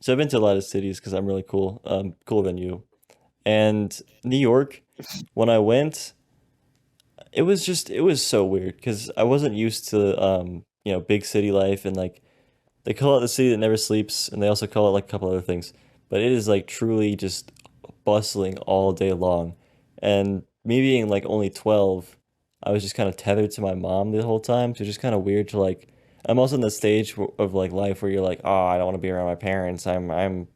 So I've been to a lot of cities because I'm really cool. Cooler than you. And New York, when I went, it was so weird because I wasn't used to big city life and like they call it the city that never sleeps, and they also call it like a couple other things. But it is like truly just bustling all day long. And me being like only 12, I was just kind of tethered to my mom the whole time. So it's just kind of weird to like. I'm also in the stage of like life where you're like, oh, I don't want to be around my parents. I'm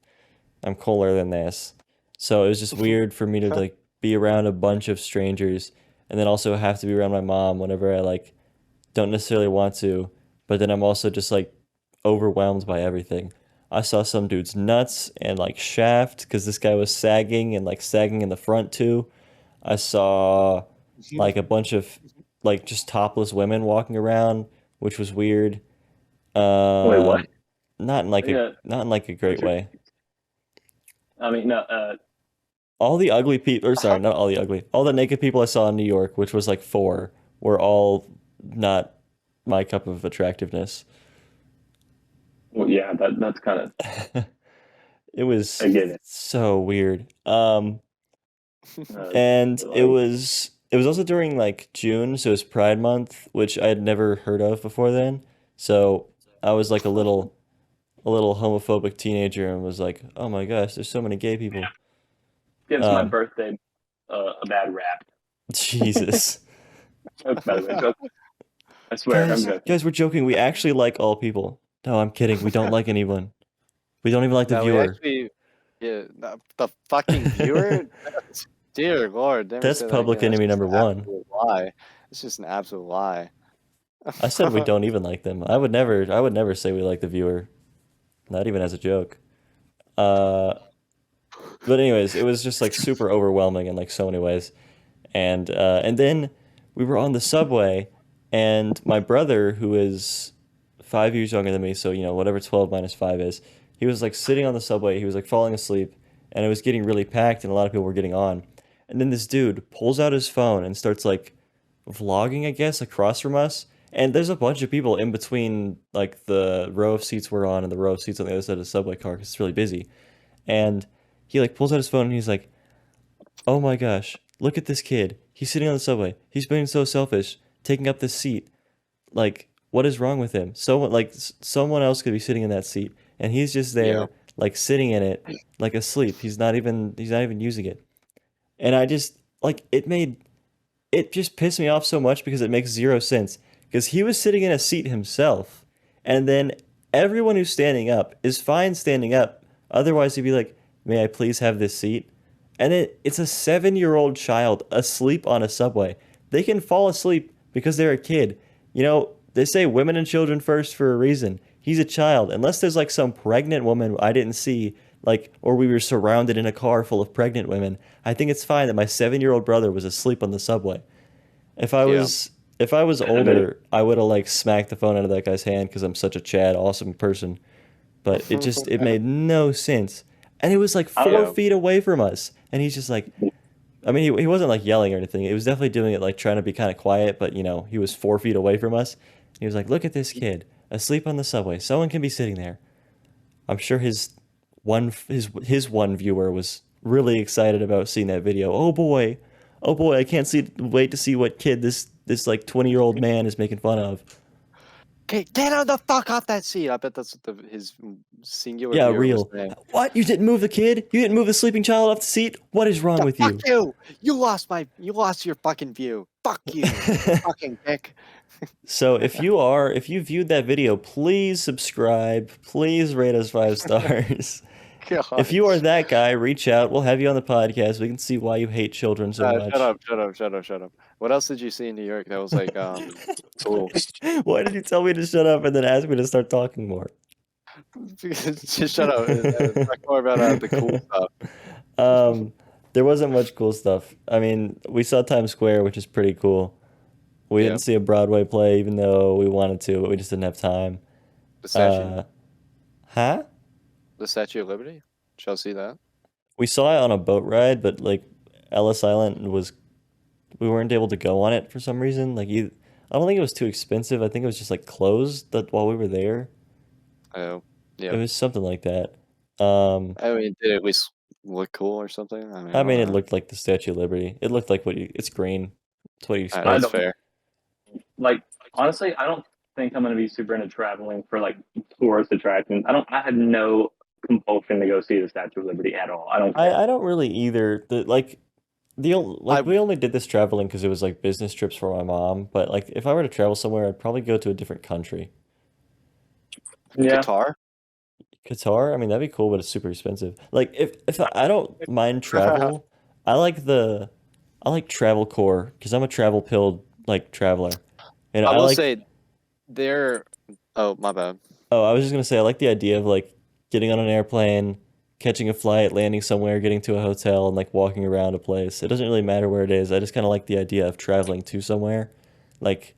cooler than this. So it was just weird for me to like be around a bunch of strangers and then also have to be around my mom whenever I like don't necessarily want to, but then I'm also just like overwhelmed by everything. I saw some dude's nuts and like shaft because this guy was sagging and like sagging in the front too. I saw like a bunch of like just topless women walking around, which was weird. Wait, what? Um, Yeah, not in like a great what's your? way. I mean, no. All the ugly people, or sorry, not all the ugly, all the naked people I saw in New York, which was like four, were all not my cup of attractiveness. Well, yeah, that's kind of. It was I get it. so weird. Uh, And like, it was also during like June, so it was Pride Month, which I had never heard of before then. So I was like a little homophobic teenager and was like, "Oh my gosh, there's so many gay people." gives my Um, birthday a bad rap. Jesus. Joke, by the way, joke. I swear, I'm joking. Guys, we're joking. We actually like all people. No, I'm kidding. We don't like anyone. We don't even like the No, we viewer. actually, yeah, the fucking viewer. Dear Lord, never That's say that public again. That's enemy just number an one. absolute lie. It's just an absolute lie. I said we don't even like them. I would never say we like the viewer. Not even as a joke. Uh, but anyways, it was just like super overwhelming in like so many ways. And then we were on the subway, and my brother, who is 5 years younger than me, so you know whatever 12 minus 5 is, he was like sitting on the subway. He was like falling asleep, and it was getting really packed, and a lot of people were getting on. And then this dude pulls out his phone and starts like vlogging, I guess, across from us. And there's a bunch of people in between like the row of seats we're on and the row of seats on the other side of the subway car because it's really busy. And he like pulls out his phone and he's like, "Oh my gosh, look at this kid. He's sitting on the subway. He's being so selfish, taking up this seat. Like, what is wrong with him? Someone else could be sitting in that seat, and he's just Yeah. there, like sitting in it, like asleep. He's not even using it." And I just like it just pissed me off so much because it makes zero sense. Because he was sitting in a seat himself, and then everyone who's standing up is fine standing up. Otherwise, he'd be like, "May I please have this seat?" And it's a 7-year-old child asleep on a subway. They can fall asleep because they're a kid. You know, they say women and children first for a reason. He's a child. Unless there's like some pregnant woman I didn't see, like, or we were surrounded in a car full of pregnant women, I think it's fine that my 7-year-old brother was asleep on the subway. If I Yeah. was if I was older, I would have like smacked the phone out of that guy's hand because I'm such a Chad, awesome person. But it made no sense. And it was like I don't four Yeah. feet away from us. And he's just like, I mean, he wasn't like yelling or anything. He was definitely doing it like trying to be kind of quiet, but you know, he was 4 feet away from us. He was like, look at this kid asleep on the subway. Someone can be sitting there. I'm sure his one viewer was really excited about seeing that video. Oh boy, I can't wait to see what kid this like 20-year-old man is making fun of. Okay, get on the fuck off that seat. I bet that's what his singular Yeah, viewer was real. saying. What? You didn't move the kid? You didn't move the sleeping child off the seat? What is wrong Yeah, with fuck you? you. You lost your fucking view. Fuck you, fucking dick. So if you viewed that video, please subscribe. Please rate us 5 stars. If you are God. that guy, reach out. We'll have you on the podcast. We can see why you hate children so Shut much. up, shut up. What else did you see in New York that was like cool? Why did you tell me to shut up and then ask me to start talking more? Just shut up. Talk more about the cool stuff. Um, there wasn't much cool stuff. I mean, we saw Times Square, which is pretty cool. We Yeah, didn't see a Broadway play, even though we wanted to, but we just didn't have time. the statue, Uh, huh? the Statue of Liberty. Shall see that. We saw it on a boat ride, but like Ellis Island we weren't able to go on it for some reason. I don't think it was too expensive. I think it was just like closed that while we were there. Oh, It yeah. was something like that. Um, I mean, did it at least look cool or something? I mean, I I don't mean, it know. looked like the Statue of Liberty. It looked like it's green. It's what you I That's expect. don't fair. like honestly. I don't think I'm gonna be super into traveling for like tourist attractions. I had no compulsion to go see the Statue of Liberty at all. I don't care. I don't really either. I We only did this traveling because it was like business trips for my mom. But like if I were to travel somewhere, I'd probably go to a different country. Yeah, Qatar. Qatar, I mean that'd be cool, but it's super expensive. Like if I don't mind travel, I like the I like Travelcore because I'm a travel pilled like traveler, and I I will like. say they're. Oh, my bad. Oh, I was just gonna say I like the idea of like getting on an airplane, catching a flight, landing somewhere, getting to a hotel, and like walking around a place. It doesn't really matter where it is. I just kind of like the idea of traveling to somewhere. Like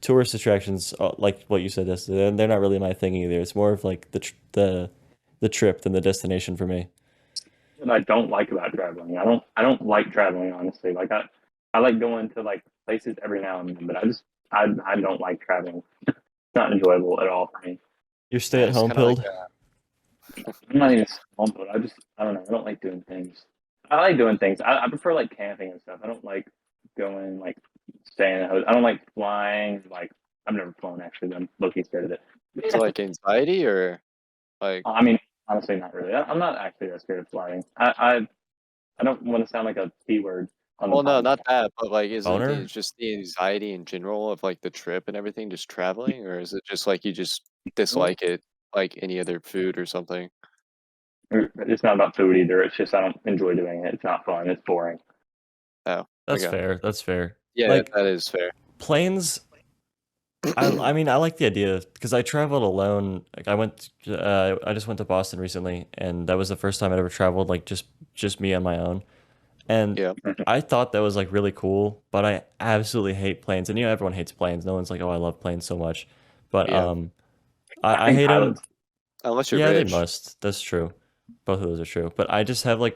tourist attractions, like what you said, they're not really my thing either. It's more of like the trip than the destination for me. what I don't like about traveling. I don't like traveling honestly. I like going to like places every now and then, but I don't like traveling. It's not enjoyable at all for me. You're stay at It's home kind of like pilled. I'm not even home, but I don't know. I don't like doing things. I like doing things. I prefer like camping and stuff. I don't like going like staying in a hotel. I don't like flying. Like I've never flown actually, but I'm low-key scared of it. so like anxiety or like. I mean, honestly, not really. I'm not actually that scared of flying. I don't want to sound like a P word on the Well, no, podcast. not that, but like, is it Boner? just the anxiety in general of like the trip and everything, just traveling, or is it just like you just dislike it like any other food or something? It's not about food either. It's just I don't enjoy doing it. It's not fun. It's boring. Oh, That's okay. fair. That's fair. Yeah, Like that is fair. planes. I mean I like the idea because I traveled alone. Like I just went to Boston recently, and that was the first time I'd ever traveled like just me on my own. And Yeah. I thought that was like really cool, but I absolutely hate planes. And you know everyone hates planes. No one's like, oh, I love planes so much. But Yeah. I think hate them. pilots. Unless you're Yeah, they rich. must. That's true. Both of those are true. But I just have I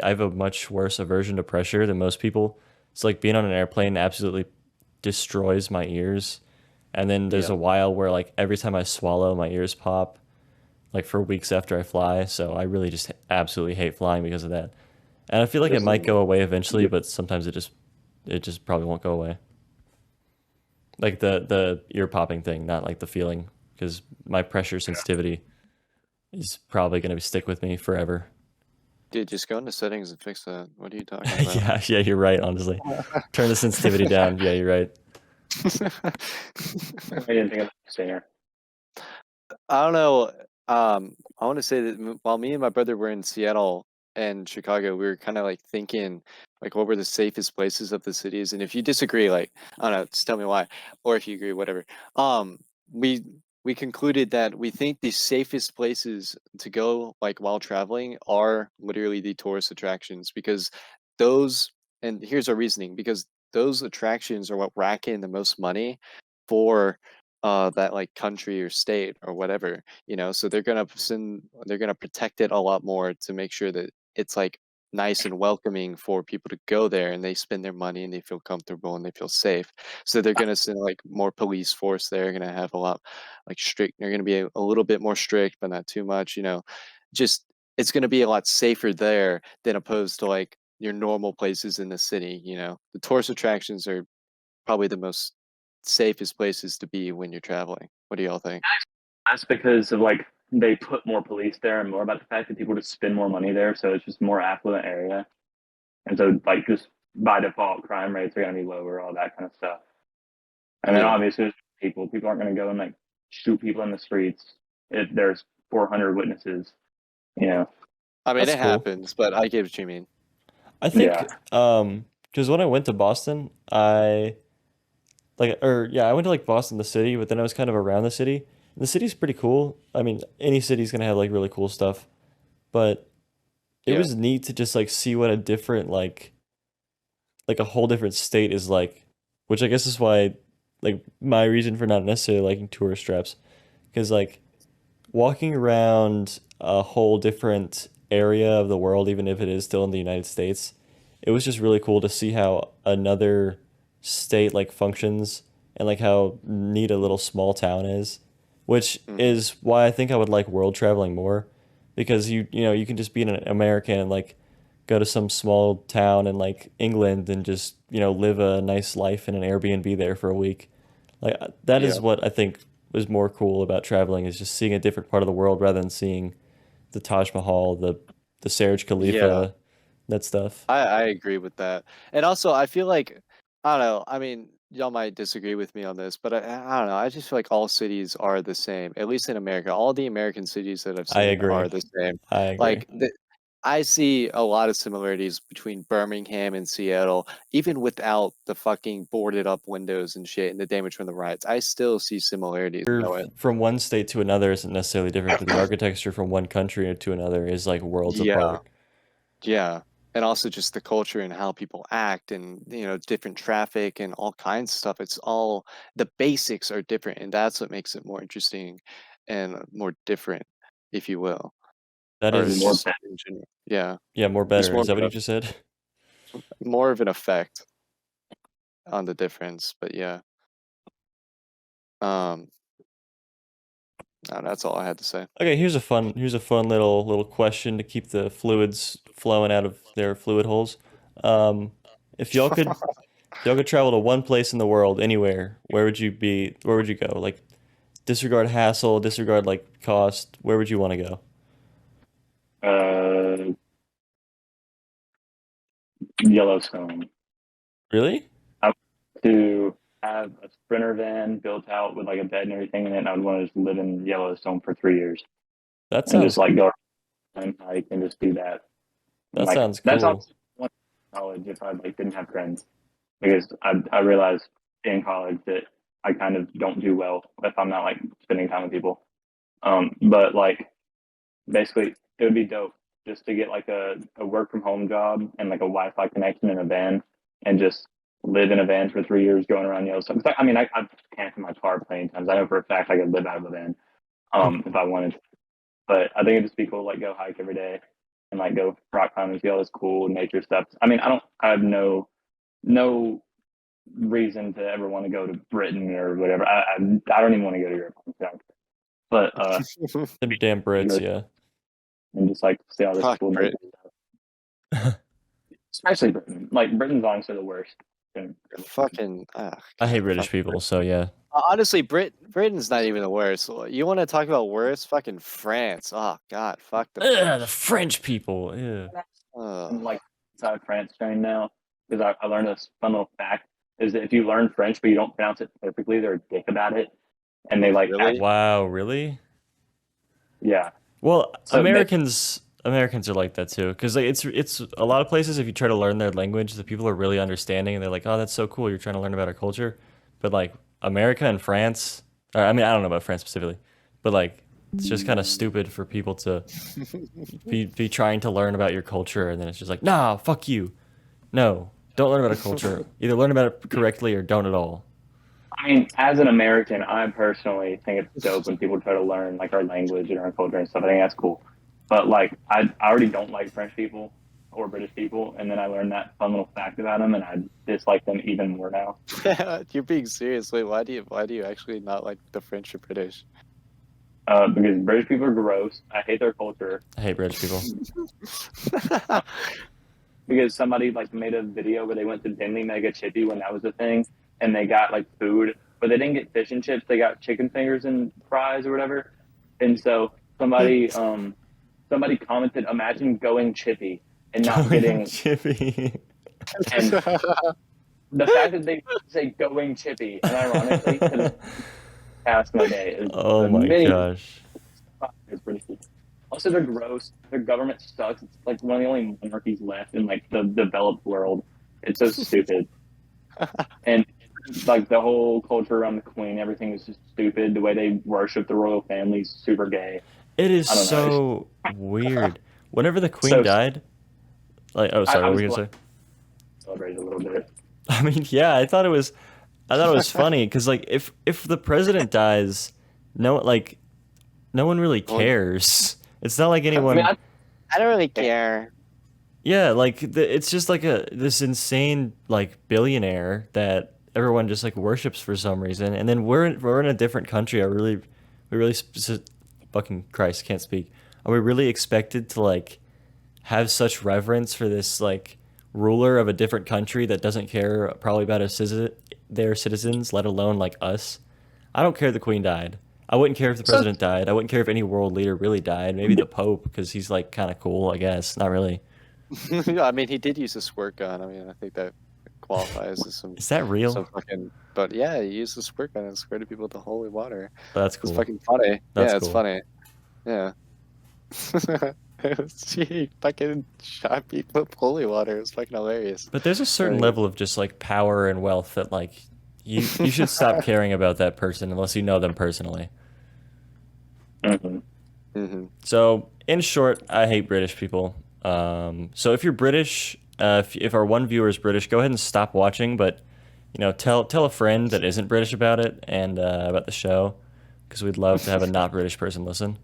have a much worse aversion to pressure than most people. It's like being on an airplane absolutely destroys my ears. And then there's Yeah. a while where like every time I swallow, my ears pop, like for weeks after I fly. So I really just absolutely hate flying because of that. And I feel like it might go away eventually, but sometimes it just probably won't go away. Like the ear popping thing, not like the feeling, because my pressure sensitivity is probably going to stick with me forever. Dude, just go into settings and fix that. What are you talking about? Yeah, you're right, honestly. Turn the sensitivity down. Yeah, you're right. I didn't think of the singer. I don't know. I want to say that while me and my brother were in Seattle, and Chicago, we were kind of like thinking like what were the safest places of the cities, and if you disagree, like I don't know, just tell me why, or if you agree, whatever. Um, we we concluded that we think the safest places to go like while traveling are literally the tourist attractions because those, and here's our reasoning, because those attractions are what rack in the most money for that like country or state or whatever, so they're gonna protect it a lot more to make sure that it's like nice and welcoming for people to go there, and they spend their money and they feel comfortable and they feel safe. So they're gonna send like more police force there, gonna have a lot like strict, they're gonna be a little bit more strict but not too much, just it's gonna be a lot safer there than opposed to like your normal places in the city. The tourist attractions are probably the most safest places to be when you're traveling. What do y'all think? That's because of like they put more police there and more about the fact that people just spend more money there, so it's just more affluent area, and so like just by default crime rates are gonna be lower, all that kind of stuff. And then Yeah. obviously there's people aren't gonna go and like shoot people in the streets if there's 400 witnesses. You know, I mean, That's it cool. happens, but I get what you mean. I yeah, think because when I went to Boston, I went to like Boston the city, but then I was kind of around the city. And the city's pretty cool. I mean, any city's gonna have like really cool stuff, but it Yeah. was neat to just like see what a different like a whole different state is like, which I guess is why like my reason for not necessarily liking tourist traps, because like walking around a whole different area of the world, even if it is still in the United States, it was just really cool to see how another state like functions and like how neat a little small town is, which Hmm. is why I think I would like world traveling more because you can just be an American and like go to some small town in like England and just, live a nice life in an Airbnb there for a week. Like that Yeah. is what I think was more cool about traveling is just seeing a different part of the world rather than seeing the Taj Mahal, the Serj Yeah. Khalifa, that stuff. I agree with that. And also, I feel like, I don't know, I mean, y'all might disagree with me on this, but I don't know. I just feel like all cities are the same, at least in America. All the American cities that I've I seen are agree. the same. I agree. Like, I see a lot of similarities between Birmingham and Seattle, even without the fucking boarded up windows and shit and the damage from the riots. I still see similarities, From one state to another isn't necessarily different, but the architecture from one country to another is like worlds Yeah. apart. Yeah. And also just the culture and how people act and, different traffic and all kinds of stuff. It's all the basics are different, and that's what makes it more interesting and more different, if you will. That Or more is, just in general. Yeah. yeah, more Just better. Is that what you just said? more of an effect on the difference. But yeah. Um that's all I had to say. Okay, here's a fun little question to keep the fluids flowing out of their fluid holes. Um, if y'all could travel to one place in the world, anywhere, where would you be? Where would you go? Like, disregard hassle, disregard like cost. Where would you want to go? uh, Yellowstone. Really? I want to have a Sprinter van built out with like a bed and everything in it, and I would want to just live in Yellowstone for 3 years That and just sounds like go and hike and just do that. And that like sounds that's all cool. I wanted in college if I like didn't have friends because I realized in college that I kind of don't do well if I'm not like spending time with people. But like basically it would be dope just to get like a work from home job and like a Wi-Fi connection in a van and just live in a van for 3 years going around Yellowstone. 'Cause I mean, I camped in my car plenty of times. I know for a fact I could live out of a van if I wanted to. But I think it'd just be cool to like go hike every day and like go rock climbing, see all this cool nature stuff. I mean, I have no reason to ever want to go to Britain or whatever. I don't even want to go to Europe. But Them damn Brits, yeah. and just like see all this Fuck cool nature Brit. stuff. Especially Britain. Like Britain's honestly the worst. Fucking I hate God, British fuck. people, so yeah. Honestly, Britain's not even the worst. You want to talk about worse? Fucking France. Oh God, fuck the Ugh, the French. French people. Ew. I'm Ugh. like inside France trained now because I learned this fun little fact is that if you learn French but you don't pronounce it perfectly, they're a dick about it and they like act. Really? Wow, really? Yeah. Well, So they Americans Americans are like that too, because like it's a lot of places. If you try to learn their language, the people are really understanding, and they're like, "Oh, that's so cool. You're trying to learn about our culture." But like America and France, or, I mean, I don't know about France specifically, but like it's just kind of stupid for people to be trying to learn about your culture, and then it's just like, "Nah, fuck you. No, don't learn about a culture. Either learn about it correctly or don't at all." I mean, as an American, I personally think it's dope when people try to learn like our language and our culture and stuff. I think that's cool. But like, I already don't like French people or British people, and then I learned that fun little fact about them, and I dislike them even more now. You're being serious. Wait, why do you actually not like the French or British? Because British people are gross. I hate their culture. I hate British people. Because somebody like made a video where they went to Dinley Mega Chippy when that was a thing, and they got like food, but they didn't get fish and chips. They got chicken fingers and fries or whatever. And so somebody commented, "Imagine going Chippy and not getting." Chippy. And the fact that they say "going Chippy" and ironically to the past my day is Oh my gosh. is pretty cool. Also, they're gross. Their government sucks. It's like one of the only monarchies left in like the developed world. It's so stupid. And like the whole culture around the queen, everything is just stupid. The way they worship the royal family is super gay. It is I don't know. so weird. Whenever the queen So- died, like, oh, sorry, I what were was you gonna say? Celebrated a little bit. I mean, yeah, I thought it was funny because like if the president dies, no one really cares. It's not like anyone. I mean, I don't really care. Yeah, like it's just like this insane like billionaire that everyone just like worships for some reason, and then we're in a different country. We really fucking Christ can't speak. Are we really expected to like have such reverence for this like ruler of a different country that doesn't care probably about their citizens, let alone like us? I don't care if the queen died. I wouldn't care if the president died. I wouldn't care if any world leader really died. Maybe the Pope, because he's like kind of cool, I guess. Not really. I mean, he did use a squirt gun. I mean, I think that qualifies as some Is that real? some fucking. But yeah, he used a squirt gun and squirted people with the holy water. That's It's cool. fucking funny. That's Yeah, it's cool. funny. Yeah. He fucking shot people with holy water. It's fucking hilarious. But there's a certain Right. level of just like power and wealth that like you should stop caring about that person unless you know them personally. Mhm. So in short, I hate British people. So if you're British, if our one viewer is British, go ahead and stop watching. But you know, tell a friend that isn't British about it and about the show, because we'd love to have a not British person listen.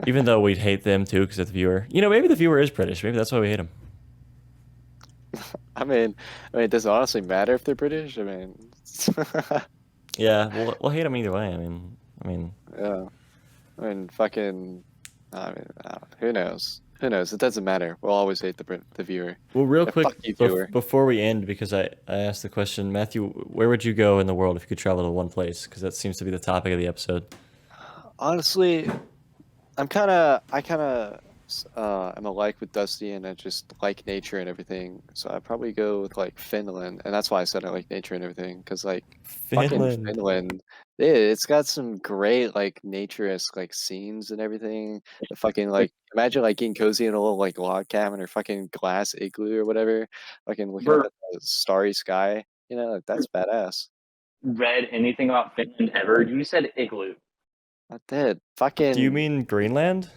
Even though we'd hate them too, because it's the viewer. You know, maybe the viewer is British. Maybe that's why we hate him. I mean, does it honestly matter if they're British? I mean, Yeah, we'll hate them either way. I mean, yeah. I mean, fucking. Who knows? Who knows? It doesn't matter. We'll always hate the viewer. well, real Yeah, quick fuck you, viewer. before we end, because I asked the question, Matthew, where would you go in the world if you could travel to one place? Because that seems to be the topic of the episode. Honestly, I am alike with Dusty, and I just like nature and everything. So I'd probably go with like Finland, and that's why I said I like nature and everything, because like fucking Finland. Finland, it's got some great like nature-esque like scenes and everything. The fucking like imagine like getting cozy in a little like log cabin or fucking glass igloo or whatever, fucking looking up Bert, at the starry sky. You know, like, that's badass. read anything about Finland ever? You said igloo. I did. Fucking. Do you mean Greenland?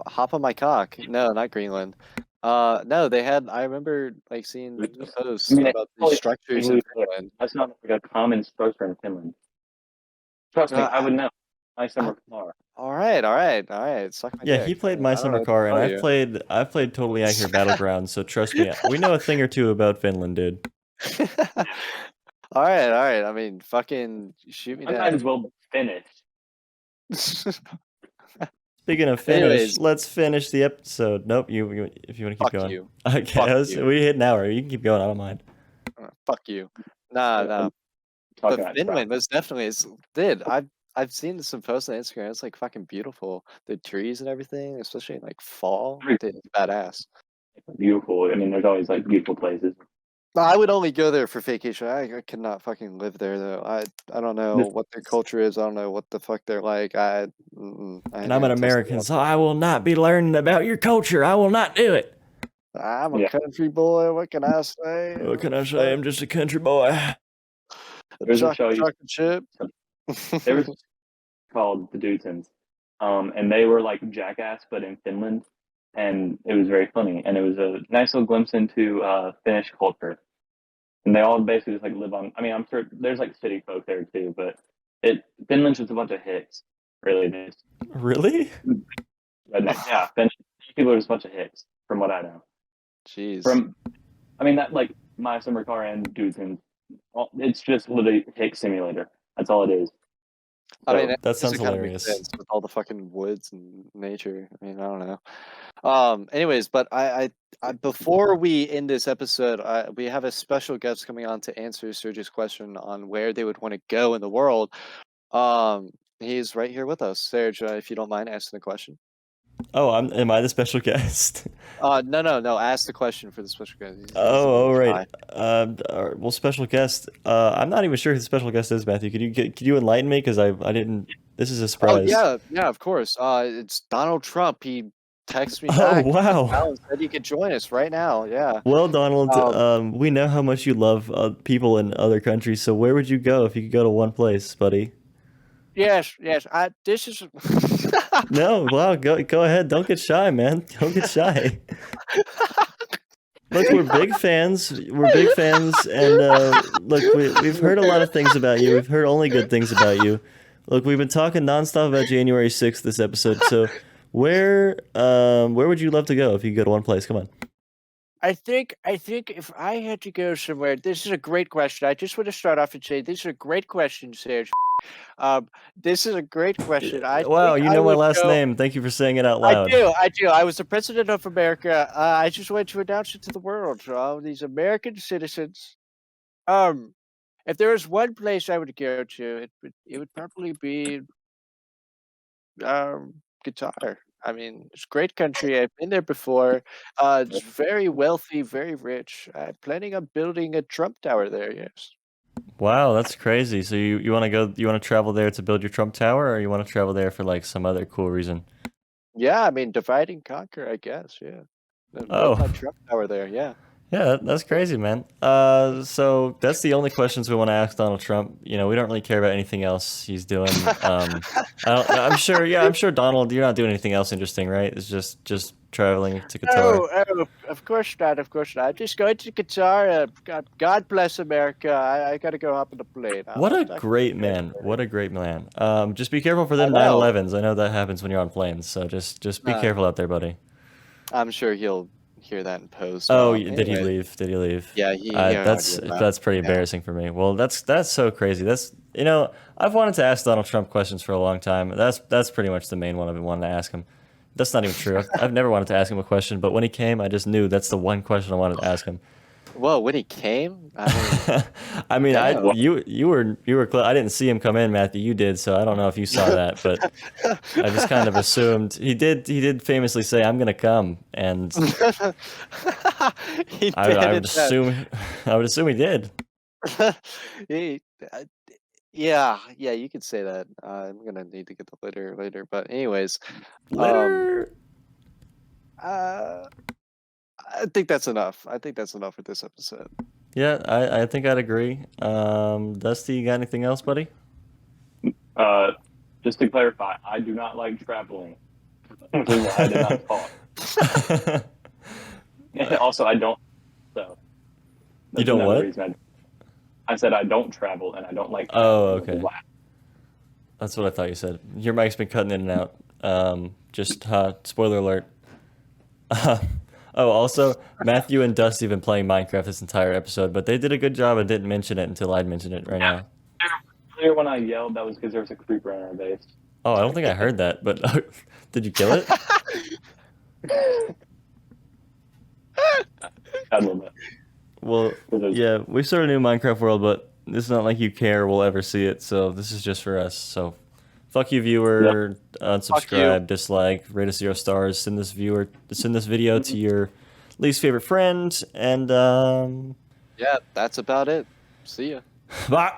Hop on my cock? No, not Greenland. No, they had. I remember like seeing the posts I mean, about probably these structures in igloo, Finland. that's not like a common structure in Finland. Trust me, I would know. My summer car. All right. Suck my Yeah, dick. he played I My don't know Summer what to Car, and tell I've played Totally Accurate Battlegrounds. So trust me, we know a thing or two about Finland, dude. you. All right. I mean, fucking shoot me I might down. as well finish. Speaking of finish, Anyways. let's finish the episode. Nope, if you want to keep Fuck going. you. Okay, Fuck you. we hit an hour. You can keep going. I don't mind. Fuck you. Nah. Talking But about Finland most definitely is. Dude, I've seen some posts on Instagram. It's like fucking beautiful. The trees and everything, especially in like fall. Dude, it's badass. beautiful. I mean, there's always like beautiful places. I would only go there for vacation. I could not fucking live there though. I don't know what their culture is. I don't know what the fuck they're like. I And I'm an ain't testing American, out so there. I will not be learning about your culture. I will not do it. I'm a Yeah. country boy. What can I say? What can I say? I'm just a country boy. A There's a show chocolate chip. there was called The Dudesons, and they were like Jackass but in Finland, and it was very funny, and it was a nice little glimpse into Finnish culture, and they all basically just like live on. I mean, I'm sure there's like city folk there too, but Finland's just a bunch of hicks, really. Just Really? redneck. Yeah, Finnish people are just a bunch of hicks, from what I know. Jeez. I mean that like My Summer Car and Dudesons, it's just literally hick simulator. That's all it is. I mean, So, That sounds it kind of makes hilarious. sense with all the fucking woods and nature. I mean, I don't know. Anyways, but I before we end this episode, we have a special guest coming on to answer Serj's question on where they would want to go in the world. He's right here with us. Serj, if you don't mind asking the question. Oh, am I the special guest? No. Ask the question for the special guest. He's a Oh, little right. shy. Well, special guest. I'm not even sure who the special guest is, Matthew. Could you enlighten me? Because I didn't. This is a Oh surprise. yeah, of course. It's Donald Trump. He texted me Oh, back wow. and said he could join us right now. Yeah. Well, Donald, Um, we know how much you love people in other countries. So where would you go if you could go to one place, buddy? yes. This is. No, wow, go ahead. Don't get shy, man. Don't get shy. Look, we're big fans. We're big fans, and look, we've heard a lot of things about you. We've heard only good things about you. Look, we've been talking nonstop about January 6th this episode. So, where would you love to go if you could go to one place? Come on. I think if I had to go somewhere, this is a great question. I just want to start off and say this is a great question, Serge. This is a great question. I Wow, think you I know my would last go. name. Thank you for saying it out I loud. do. I was the president of America. I just wanted to announce it to the world, to all these American citizens. Um, if there was one place I would go to, it would probably be Qatar. I mean, it's a great country. I've been there before. It's very wealthy, very rich. I'm planning on building a Trump Tower there. Yes. Wow, that's crazy. So you want to go? You want to travel there to build your Trump Tower, or you want to travel there for like some other cool reason? Yeah, I mean, divide and conquer, I guess. Yeah. Build my Oh. Trump Tower there. Yeah. Yeah, that's crazy, man. So that's the only questions we want to ask Donald Trump. You know, we don't really care about anything else he's doing. I'm sure. Yeah, I'm sure Donald, you're not doing anything else interesting, right? It's just traveling to Qatar. Oh, of course not. Of course not. I'm just going to Qatar. God bless America. I got to go hop on the plane. What a I'm not great gonna man! What a great man. Just be careful for I them know. 9/11s. I know that happens when you're on planes, so just be Uh, careful out there, buddy. I'm sure he'll hear that in post. Oh, did he Anyways, leave? Did he leave? yeah, he had no idea about That's pretty it. Yeah. embarrassing for me. Well, that's so crazy. That's I've wanted to ask Donald Trump questions for a long time. That's pretty much the main one I've been wanting to ask him. That's not even true. I've never wanted to ask him a question, but when he came, I just knew that's the one question I wanted to ask him. Well, when he came, I mean, I mean, damn. you were I didn't see him come in, Matthew. You did, so I don't know if you saw that, but I just kind of assumed he did famously say, "I'm gonna come," and He I did would it then. assume I would assume he did. He, yeah, you could say that. I'm gonna need to get the later. But anyways, um, Later. uh, I think that's enough. I think that's enough for this episode. Yeah, I think I'd agree. Dusty, you got anything else, buddy? just to clarify, I do not like traveling. I did not talk. Also, I don't. So You don't another what? reason I said I don't travel, and I don't like. Oh, traveling. okay. That's what I thought you said. Your mic's been cutting in and out. Just spoiler alert. Oh, also, Matthew and Dusty have been playing Minecraft this entire episode, but they did a good job and didn't mention it until I'd mentioned it right now. Earlier when I yelled, that was because there was a creeper on our base. Oh, I don't think I heard that, but did you kill it? A little bit. Well, yeah, we started a new Minecraft world, but it's not like you care we'll ever see it, so this is just for us. So, fuck you, viewer. Unsubscribe, dislike, rate us 0 stars. Send this video to your least favorite friend, and Yeah, Yeah, that's about it. See ya. Bye.